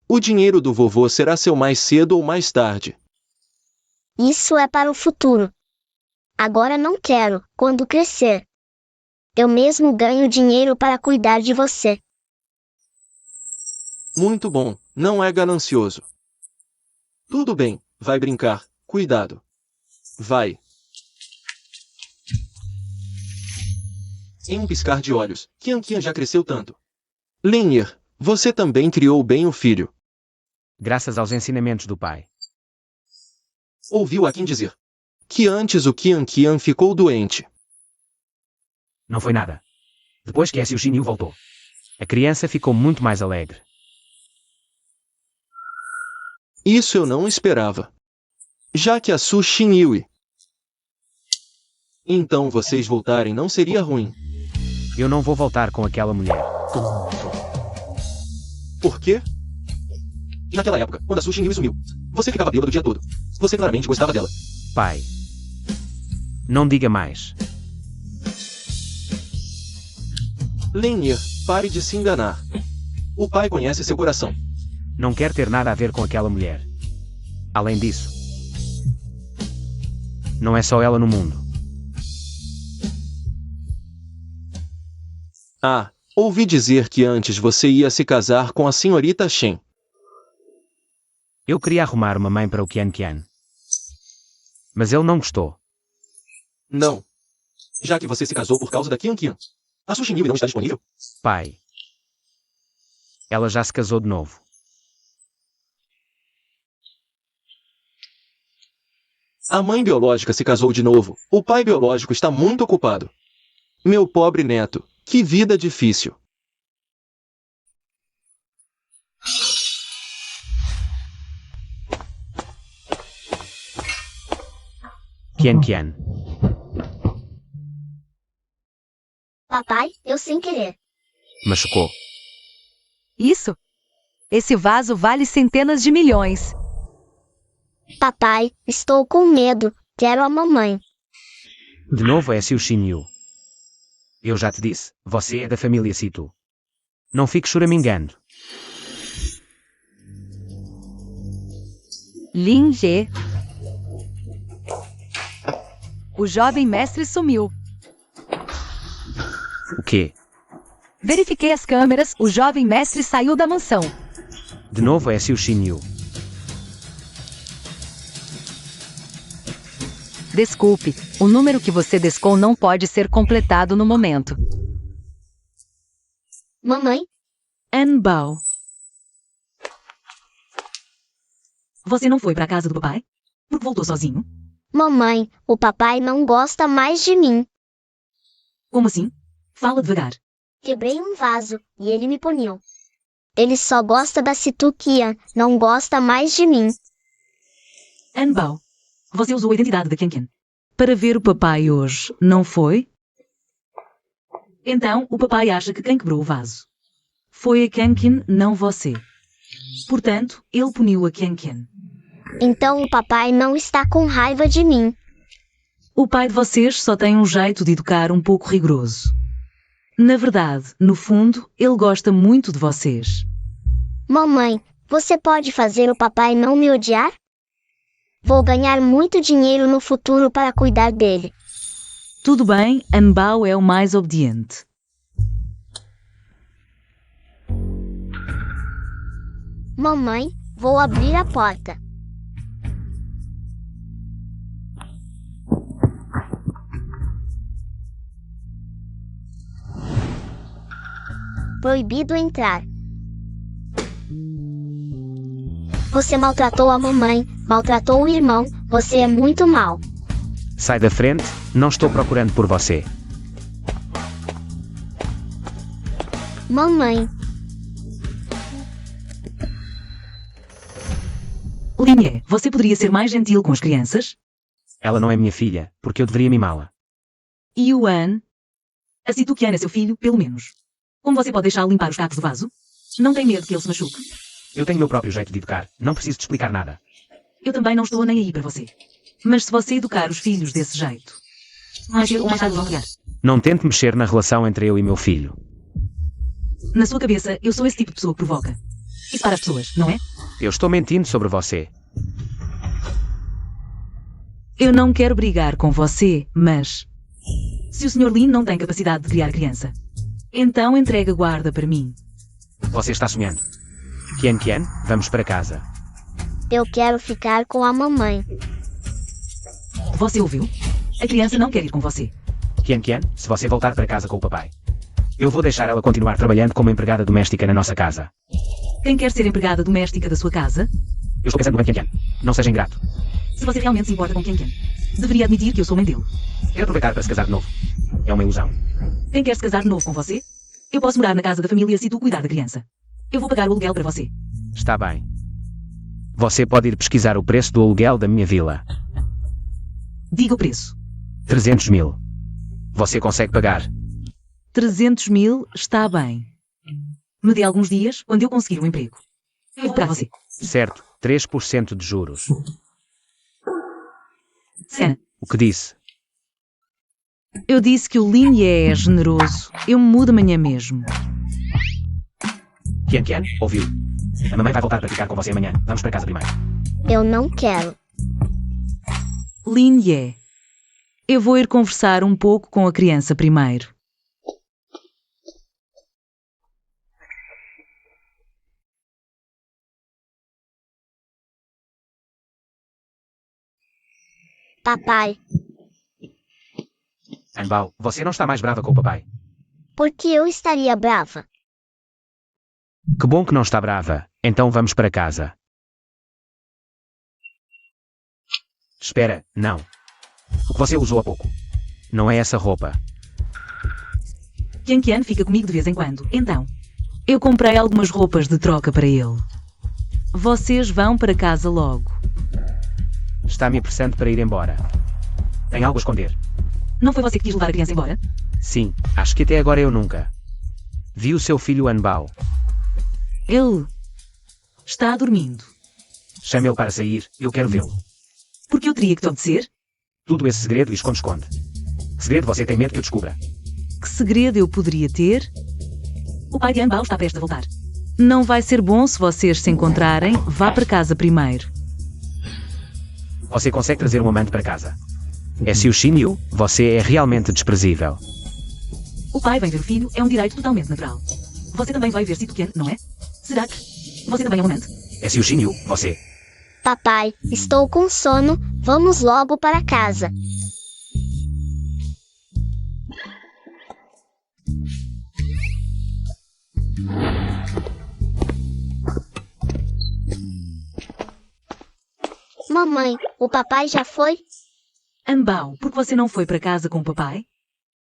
O dinheiro do vovô será seu mais cedo ou mais tarde. Isso é para o futuro. Agora não quero, quando crescer. Eu mesmo ganho dinheiro para cuidar de você. Muito bom, não é ganancioso. Tudo bem, vai brincar, cuidado. Vai. Em um piscar de olhos, Kian Kian já cresceu tanto. Linher, você também criou bem o filho. Graças aos ensinamentos do pai. Ouviu a Kim dizer que antes o Kian Kian ficou doente. Não foi nada. Depois que seu chinil voltou. A criança ficou muito mais alegre. Isso eu não esperava. Já que a Su Xinhui. Então vocês voltarem não seria ruim. Eu não vou voltar com aquela mulher. Por quê? Naquela época, quando a Su Xinhui sumiu, você ficava bêbado o dia todo. Você claramente gostava dela. Pai. Não diga mais. Lenir, pare de se enganar. O pai conhece seu coração. Não quer ter nada a ver com aquela mulher. Além disso, não é só ela no mundo. Ah, ouvi dizer que antes você ia se casar com a senhorita Shen. Eu queria arrumar uma mãe para o Qian Qian. Mas ele não gostou. Não. Já que você se casou por causa da Qian Qian, a Su Xinhui não está disponível? Pai. Ela já se casou de novo. A mãe biológica se casou de novo. O pai biológico está muito ocupado. Meu pobre neto, que vida difícil. Qian Qian. Papai, eu sem querer. Machucou. Isso? Esse vaso vale centenas de milhões. Papai, estou com medo. Quero a mamãe. De novo é Su Xinyu. Eu já te disse, você é da família Situ. Não fique choramingando. Lin Ge. O jovem mestre sumiu. O quê? Verifiquei as câmeras, o jovem mestre saiu da mansão. De novo é Su Xinyu. Desculpe, o número que você descou não pode ser completado no momento. Mamãe, Anbao. Você não foi para a casa do papai? Porque voltou sozinho? mamãe, o papai não gosta mais de mim. Como assim? Fala devagar. Quebrei um vaso e ele me puniu. Ele só gosta da Situquia, não gosta mais de mim. Anbao. Você usou a identidade da Qian Qian para ver o papai hoje, não foi? Então, o papai acha que quem quebrou o vaso foi a Qian Qian, não você. Portanto, ele puniu a Qian Qian. Então o papai não está com raiva de mim. O pai de vocês só tem um jeito de educar um pouco rigoroso. Na verdade, no fundo, ele gosta muito de vocês. Mamãe, você pode fazer o papai não me odiar? Vou ganhar muito dinheiro no futuro para cuidar dele. Tudo bem, Anbao é o mais obediente. Mamãe, vou abrir a porta. Proibido entrar. Você maltratou a mamãe, maltratou o irmão, você é muito mau. Sai da frente, não estou procurando por você. Mamãe, Linhe, você poderia ser mais gentil com as crianças? Ela não é minha filha, porque eu deveria mimá-la. Yuan, a Situquian é seu filho, pelo menos. Como você pode deixá-lo limpar os cacos do vaso? Não tem medo que ele se machuque? Eu tenho o meu próprio jeito de educar, não preciso te explicar nada. Eu também não estou nem aí para você. Mas se você educar os filhos desse jeito, mais cedo ou mais tarde vão ligar. Não tente mexer na relação entre eu e meu filho. Na sua cabeça, eu sou esse tipo de pessoa que provoca. Isso para as pessoas, não é? Eu estou mentindo sobre você. Eu não quero brigar com você, mas... se o Sr. Lin não tem capacidade de criar criança, então entregue a guarda para mim. Você está sonhando. Qian Qian, vamos para casa. eu quero ficar com a mamãe. Você ouviu? A criança não quer ir com você. Qian Qian, se você voltar para casa com o papai, eu vou deixar ela continuar trabalhando como empregada doméstica na nossa casa. Quem quer ser empregada doméstica da sua casa? Eu estou pensando no Qian Qian. Não seja ingrato. Se você realmente se importa com Qian Qian, deveria admitir que eu sou mãe dele. Quero aproveitar para se casar de novo. É uma ilusão. Quem quer se casar de novo com você? Eu posso morar na casa da família se tu cuidar da criança. Eu vou pagar o aluguel para você. Está bem. Você pode ir pesquisar o preço do aluguel da minha vila. Diga o preço. 300 mil. Você consegue pagar? 300 mil está bem. Me dê alguns dias quando eu conseguir um emprego. Eu vou para você. Certo, 3% de juros. Cena. O que disse? Eu disse que o Linnie é generoso. Eu me mudo amanhã mesmo. Qian, ouviu? A mamãe vai voltar para ficar com você amanhã. Vamos para casa primeiro. Eu não quero. Linnie. Eu vou ir conversar um pouco com a criança primeiro. Papai, Anbao, você não está mais brava com o papai. por que eu estaria brava? Que bom que não está brava. Então vamos para casa. Espera, não. O que você usou há pouco. Não é essa roupa. Qian fica comigo de vez em quando. Então, eu comprei algumas roupas de troca para ele. Vocês vão para casa logo. Está me apressando para ir embora. Tem algo a esconder? Não foi você que quis levar a criança embora? Sim, acho que até agora eu nunca. Vi o seu filho Anbao. Ele está dormindo. Chame-ele para sair, eu quero vê-lo. Porque eu teria que te obedecer? Tudo esse segredo e esconde-esconde. Que segredo você tem medo que eu descubra? Que segredo eu poderia ter? O pai de Anbao está prestes a voltar. Não vai ser bom se vocês se encontrarem. Vá para casa primeiro. Você consegue trazer um amante para casa? É se o Xinyu, você é realmente desprezível. O pai vem ver o filho é um direito totalmente natural. Você também vai ver Sito-Qian, não é? Será que você também é um amante? É se o Xinyu, você. Papai, estou com sono. Vamos logo para casa. Mamãe, o papai já foi? Anbao, por que você não foi para casa com o papai?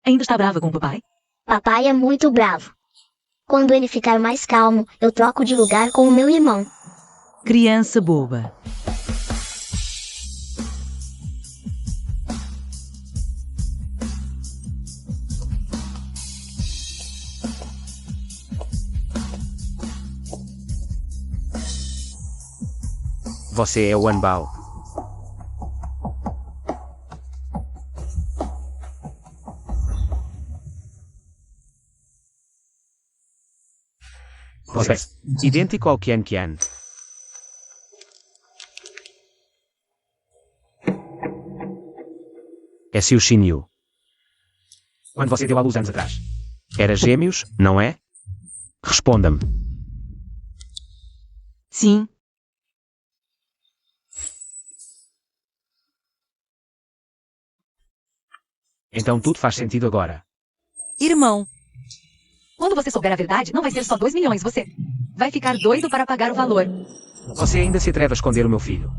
Ainda está brava com o papai? Papai é muito bravo. Quando ele ficar mais calmo, eu troco de lugar com o meu irmão. Criança boba. Você é o Anbao. Você é idêntico ao Qian. É se o Xinyu. Quando você deu à luz anos atrás. Era gêmeos, não é? Responda-me. Sim. Então tudo faz sentido agora. Irmão. Quando você souber a verdade, não vai ser só 2 milhões, você vai ficar doido para pagar o valor. Você ainda se atreve a esconder o meu filho.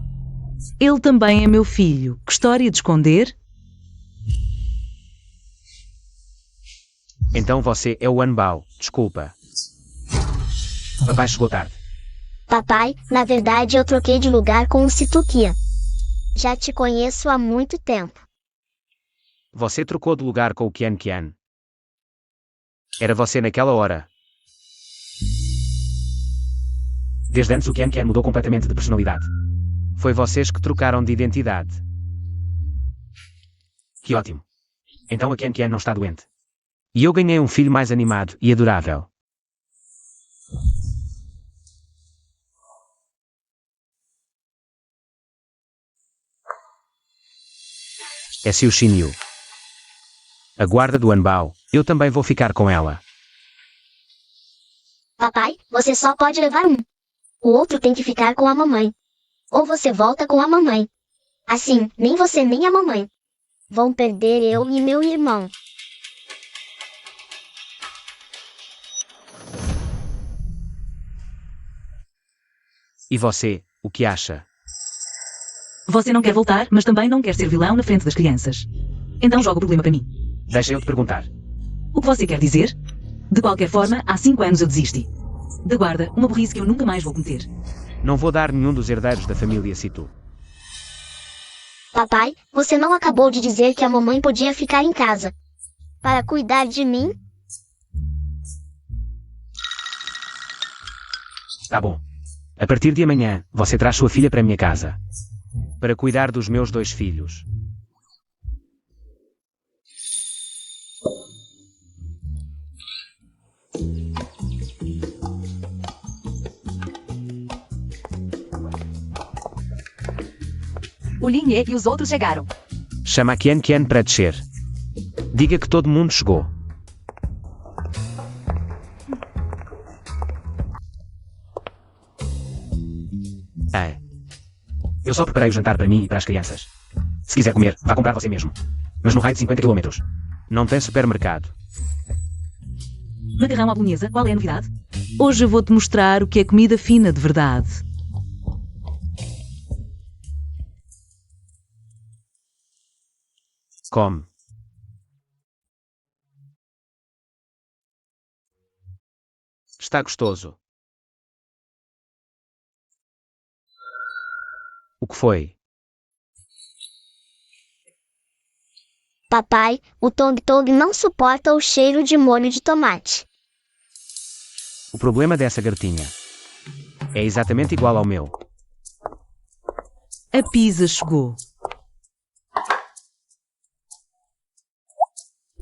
Ele também é meu filho. Que história de esconder? Então você é o Anbao. Desculpa. Papai chegou tarde. Papai, na verdade eu troquei de lugar com o Sito-Qian. Já te conheço há muito tempo. Você trocou de lugar com o Qian. Era você naquela hora. Desde antes o Qian mudou completamente de personalidade. Foi vocês que trocaram de identidade. Que ótimo. Então a Qian não está doente. E eu ganhei um filho mais animado e adorável. É se o Xinyu. A guarda do Anbao, eu também vou ficar com ela. Papai, você só pode levar um. O outro tem que ficar com a mamãe. Ou você volta com a mamãe. Assim, nem você nem a mamãe vão perder eu e meu irmão. E você, o que acha? Você não quer voltar, mas também não quer ser vilão na frente das crianças. Então joga o problema para mim. Deixa eu te perguntar. O que você quer dizer? De qualquer forma, há 5 anos eu desisti. De guarda, uma burrice que eu nunca mais vou cometer. Não vou dar nenhum dos herdeiros da família Situ. Papai, você não acabou de dizer que a mamãe podia ficar em casa para cuidar de mim? Tá bom. A partir de amanhã, você traz sua filha para a minha casa. Para cuidar dos meus 2 filhos. O Linhe e os outros chegaram. Chama a Qian Qian para descer. Diga que todo mundo chegou. Eu só preparei o jantar para mim e para as crianças. Se quiser comer, vá comprar você mesmo. Mas no raio de 50 km. Não tem supermercado. Macarrão à bolonhesa, qual é a novidade? Hoje eu vou-te mostrar o que é comida fina de verdade. Come. Está gostoso. O que foi? Papai, o Tong Tong não suporta o cheiro de molho de tomate. O problema dessa garotinha é exatamente igual ao meu. A pizza chegou.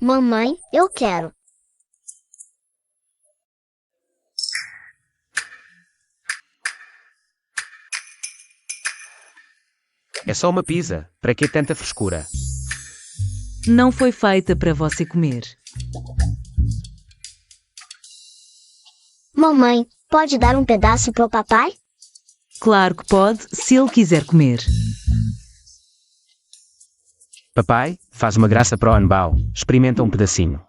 Mamãe, eu quero. É só uma pizza. Para que tanta frescura? Não foi feita para você comer. Mamãe, pode dar um pedaço pro papai? Claro que pode, se ele quiser comer. Papai, faz uma graça para o Anbao. Experimenta um pedacinho.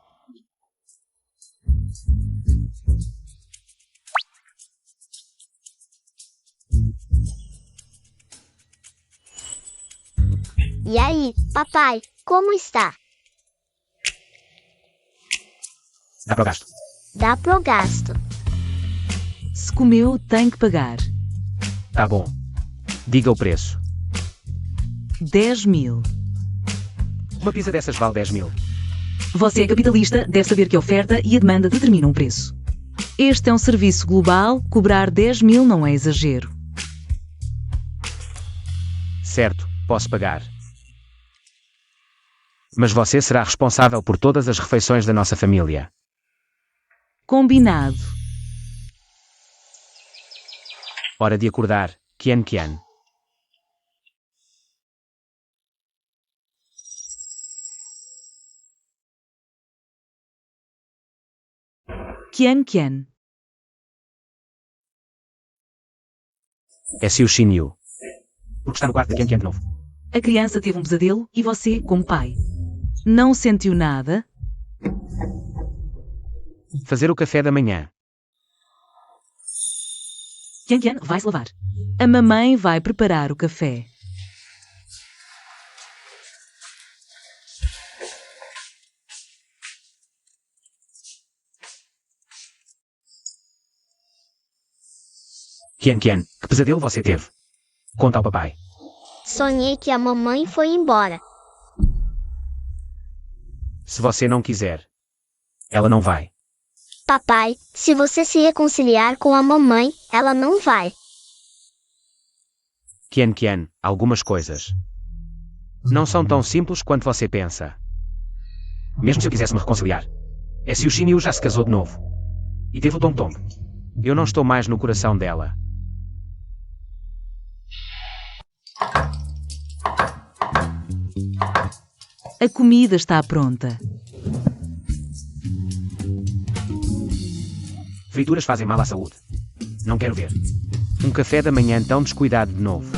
E aí, papai, como está? Dá para o gasto. Dá pro gasto. Se comeu, tem que pagar. Tá bom. Diga o preço. 10.000. Uma pizza dessas vale 10.000. Você é capitalista, deve saber que a oferta e a demanda determinam o preço. Este é um serviço global, cobrar 10.000 não é exagero. Certo, posso pagar. Mas você será responsável por todas as refeições da nossa família. Combinado. Hora de acordar, Qian Qian. Qian Qian. É Xiu Xinyu. Porque está no quarto de Qian Qian de novo. A criança teve um pesadelo e você, como pai, não sentiu nada? Fazer o café da manhã. Qian Qian vai se lavar. A mamãe vai preparar o café. Qian Qian, que pesadelo você teve? Conta ao papai. Sonhei que a mamãe foi embora. Se você não quiser, ela não vai. Papai, se você se reconciliar com a mamãe, ela não vai. Qian Qian, algumas coisas não são tão simples quanto você pensa. Mesmo se eu quisesse me reconciliar, é se o Xinyu já se casou de novo. E teve o Tong Tong. Eu não estou mais no coração dela. A comida está pronta. Frituras fazem mal à saúde. Não quero ver. Um café da manhã tão descuidado de novo.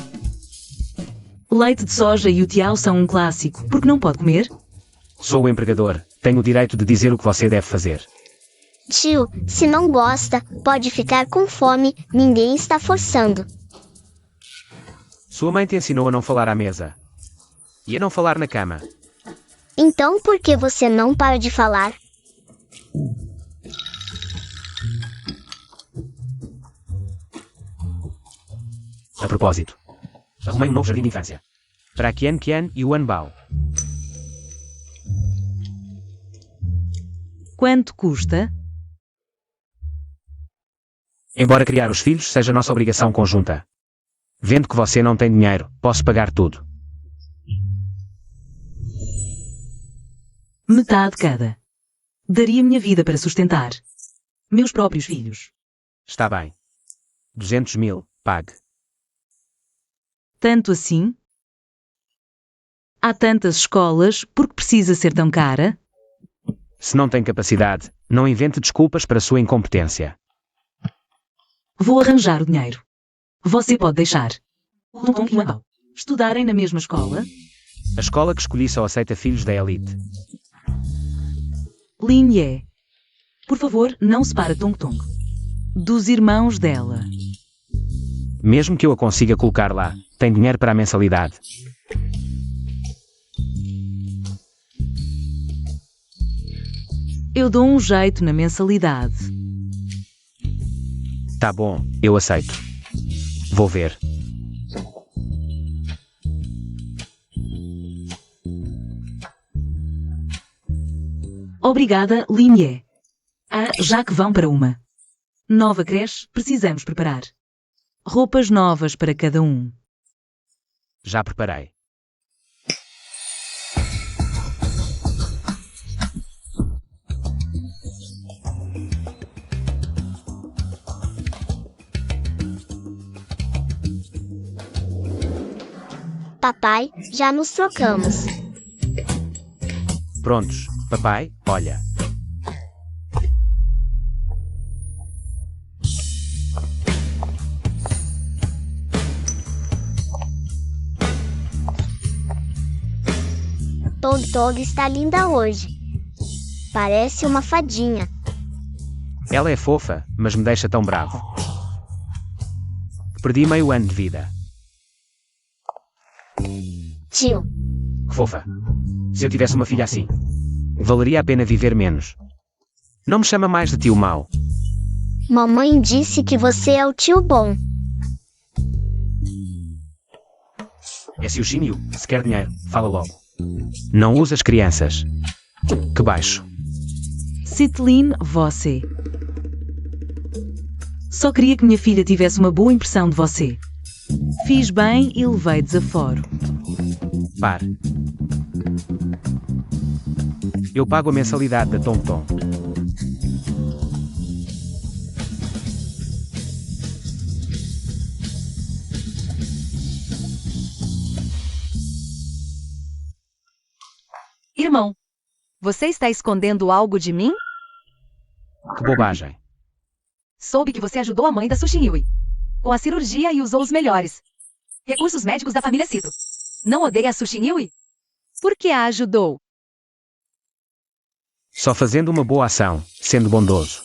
O leite de soja e o tiao são um clássico. Por que não pode comer? Sou o empregador. Tenho o direito de dizer o que você deve fazer. Tio, se não gosta, pode ficar com fome, ninguém está forçando. Sua mãe te ensinou a não falar à mesa. E a não falar na cama. Então por que você não para de falar? A propósito, arrumei um novo jardim de infância. Para a Qian Qian e o Anbao. Quanto custa? Embora criar os filhos seja nossa obrigação conjunta. Vendo que você não tem dinheiro, posso pagar tudo. Metade cada. Daria minha vida para sustentar meus próprios filhos. Está bem. 200 mil, pague. Tanto assim? Há tantas escolas, por que precisa ser tão cara? Se não tem capacidade, não invente desculpas para sua incompetência. Vou arranjar o dinheiro. Você pode deixar o Tong Tong e o Anbao estudarem na mesma escola? A escola que escolhi só aceita filhos da elite. Lin Ye. Por favor, não separe Tong Tong dos irmãos dela. Mesmo que eu a consiga colocar lá, tem dinheiro para a mensalidade. Eu dou um jeito na mensalidade. Tá bom, eu aceito. Vou ver. Obrigada, Lin Ye. Já que vão para uma nova creche, precisamos preparar roupas novas para cada um. Já preparei. Papai, já nos trocamos. Prontos, papai, olha. Tong Tong está linda hoje. Parece uma fadinha. Ela é fofa, mas me deixa tão bravo. Perdi meio ano de vida. Tio, Que fofa. Se eu tivesse uma filha assim, valeria a pena viver menos. Não me chama mais de tio mau. mamãe disse que você é o tio bom. É se o Xinyu, se quer dinheiro, fala logo. Não usa as crianças. Que baixo. Citlin, você. Só queria que minha filha tivesse uma boa impressão de você. Fiz bem e levei desaforo. Pare. Eu pago a mensalidade da Tong Tong. Irmão, você está escondendo algo de mim? Que bobagem. Soube que você ajudou a mãe da Sushi Yui com a cirurgia e usou os melhores recursos médicos da família Cito. Não odeia a Sushi Yui? Por que a ajudou? Só fazendo uma boa ação, sendo bondoso.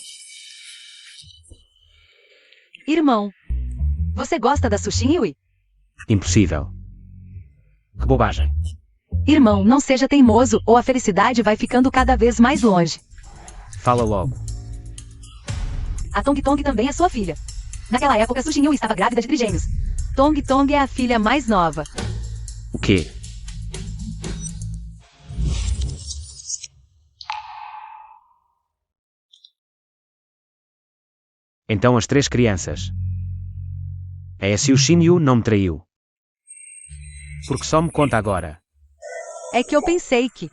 Irmão, você gosta da Sushi Yui? Impossível. Que bobagem. Irmão, não seja teimoso ou a felicidade vai ficando cada vez mais longe. Fala logo. A Tong Tong também é sua filha. Naquela época, Sushi Yui estava grávida de trigêmeos. Tong Tong é a filha mais nova. O quê? Então as 3 crianças. É se o Xinyu não me traiu. Porque só me conta agora. É que eu pensei que...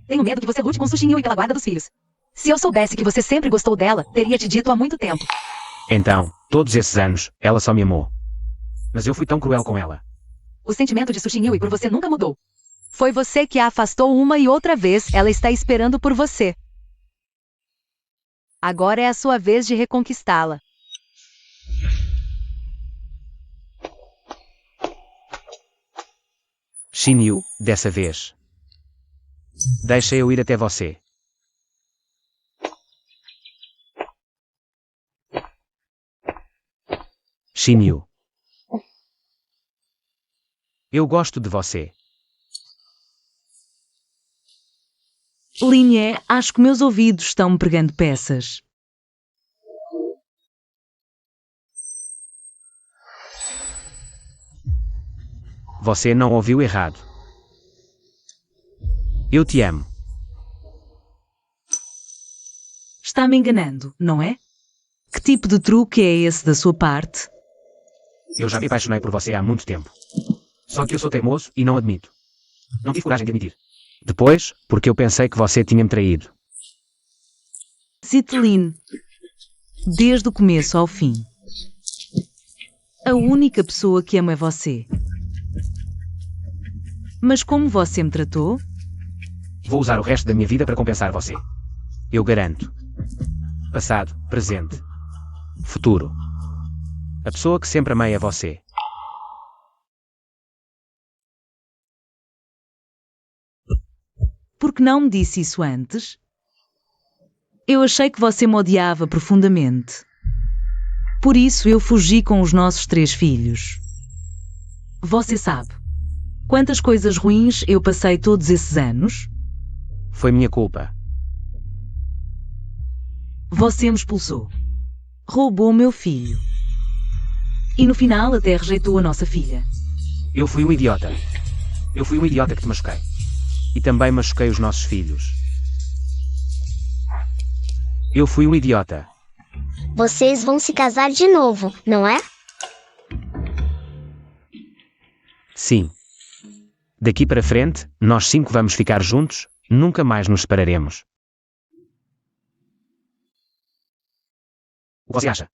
Tenho medo que você lute com Sushi Yui pela guarda dos filhos. Se eu soubesse que você sempre gostou dela, teria te dito há muito tempo. Então, todos esses anos, ela só me amou. Mas eu fui tão cruel com ela. O sentimento de Sushi Yui por você nunca mudou. Foi você que a afastou uma e outra vez, ela está esperando por você. Agora é a sua vez de reconquistá-la. Xinyu, dessa vez. Deixa eu ir até você. Xinyu. Eu gosto de você. Lin Ye, acho que meus ouvidos estão me pregando peças. Você não ouviu errado. Eu te amo. Está me enganando, não é? Que tipo de truque é esse da sua parte? Eu já me apaixonei por você há muito tempo. Só que eu sou teimoso e não admito. Não tive coragem de admitir. Depois, porque eu pensei que você tinha me traído. Citeline, desde o começo ao fim, a única pessoa que amo é você. Mas como você me tratou? Vou usar o resto da minha vida para compensar você. Eu garanto. Passado, presente, futuro. A pessoa que sempre amei é você. Por que não me disse isso antes? Eu achei que você me odiava profundamente. Por isso eu fugi com os nossos 3 filhos. Você sabe quantas coisas ruins eu passei todos esses anos? Foi minha culpa. Você me expulsou. Roubou meu filho. E no final até rejeitou a nossa filha. Eu fui um idiota. Eu fui um idiota que te machuquei. E também machuquei os nossos filhos. Eu fui um idiota. Vocês vão se casar de novo, não é? Sim. Daqui para frente, nós 5 vamos ficar juntos, nunca mais nos separaremos. O que você acha?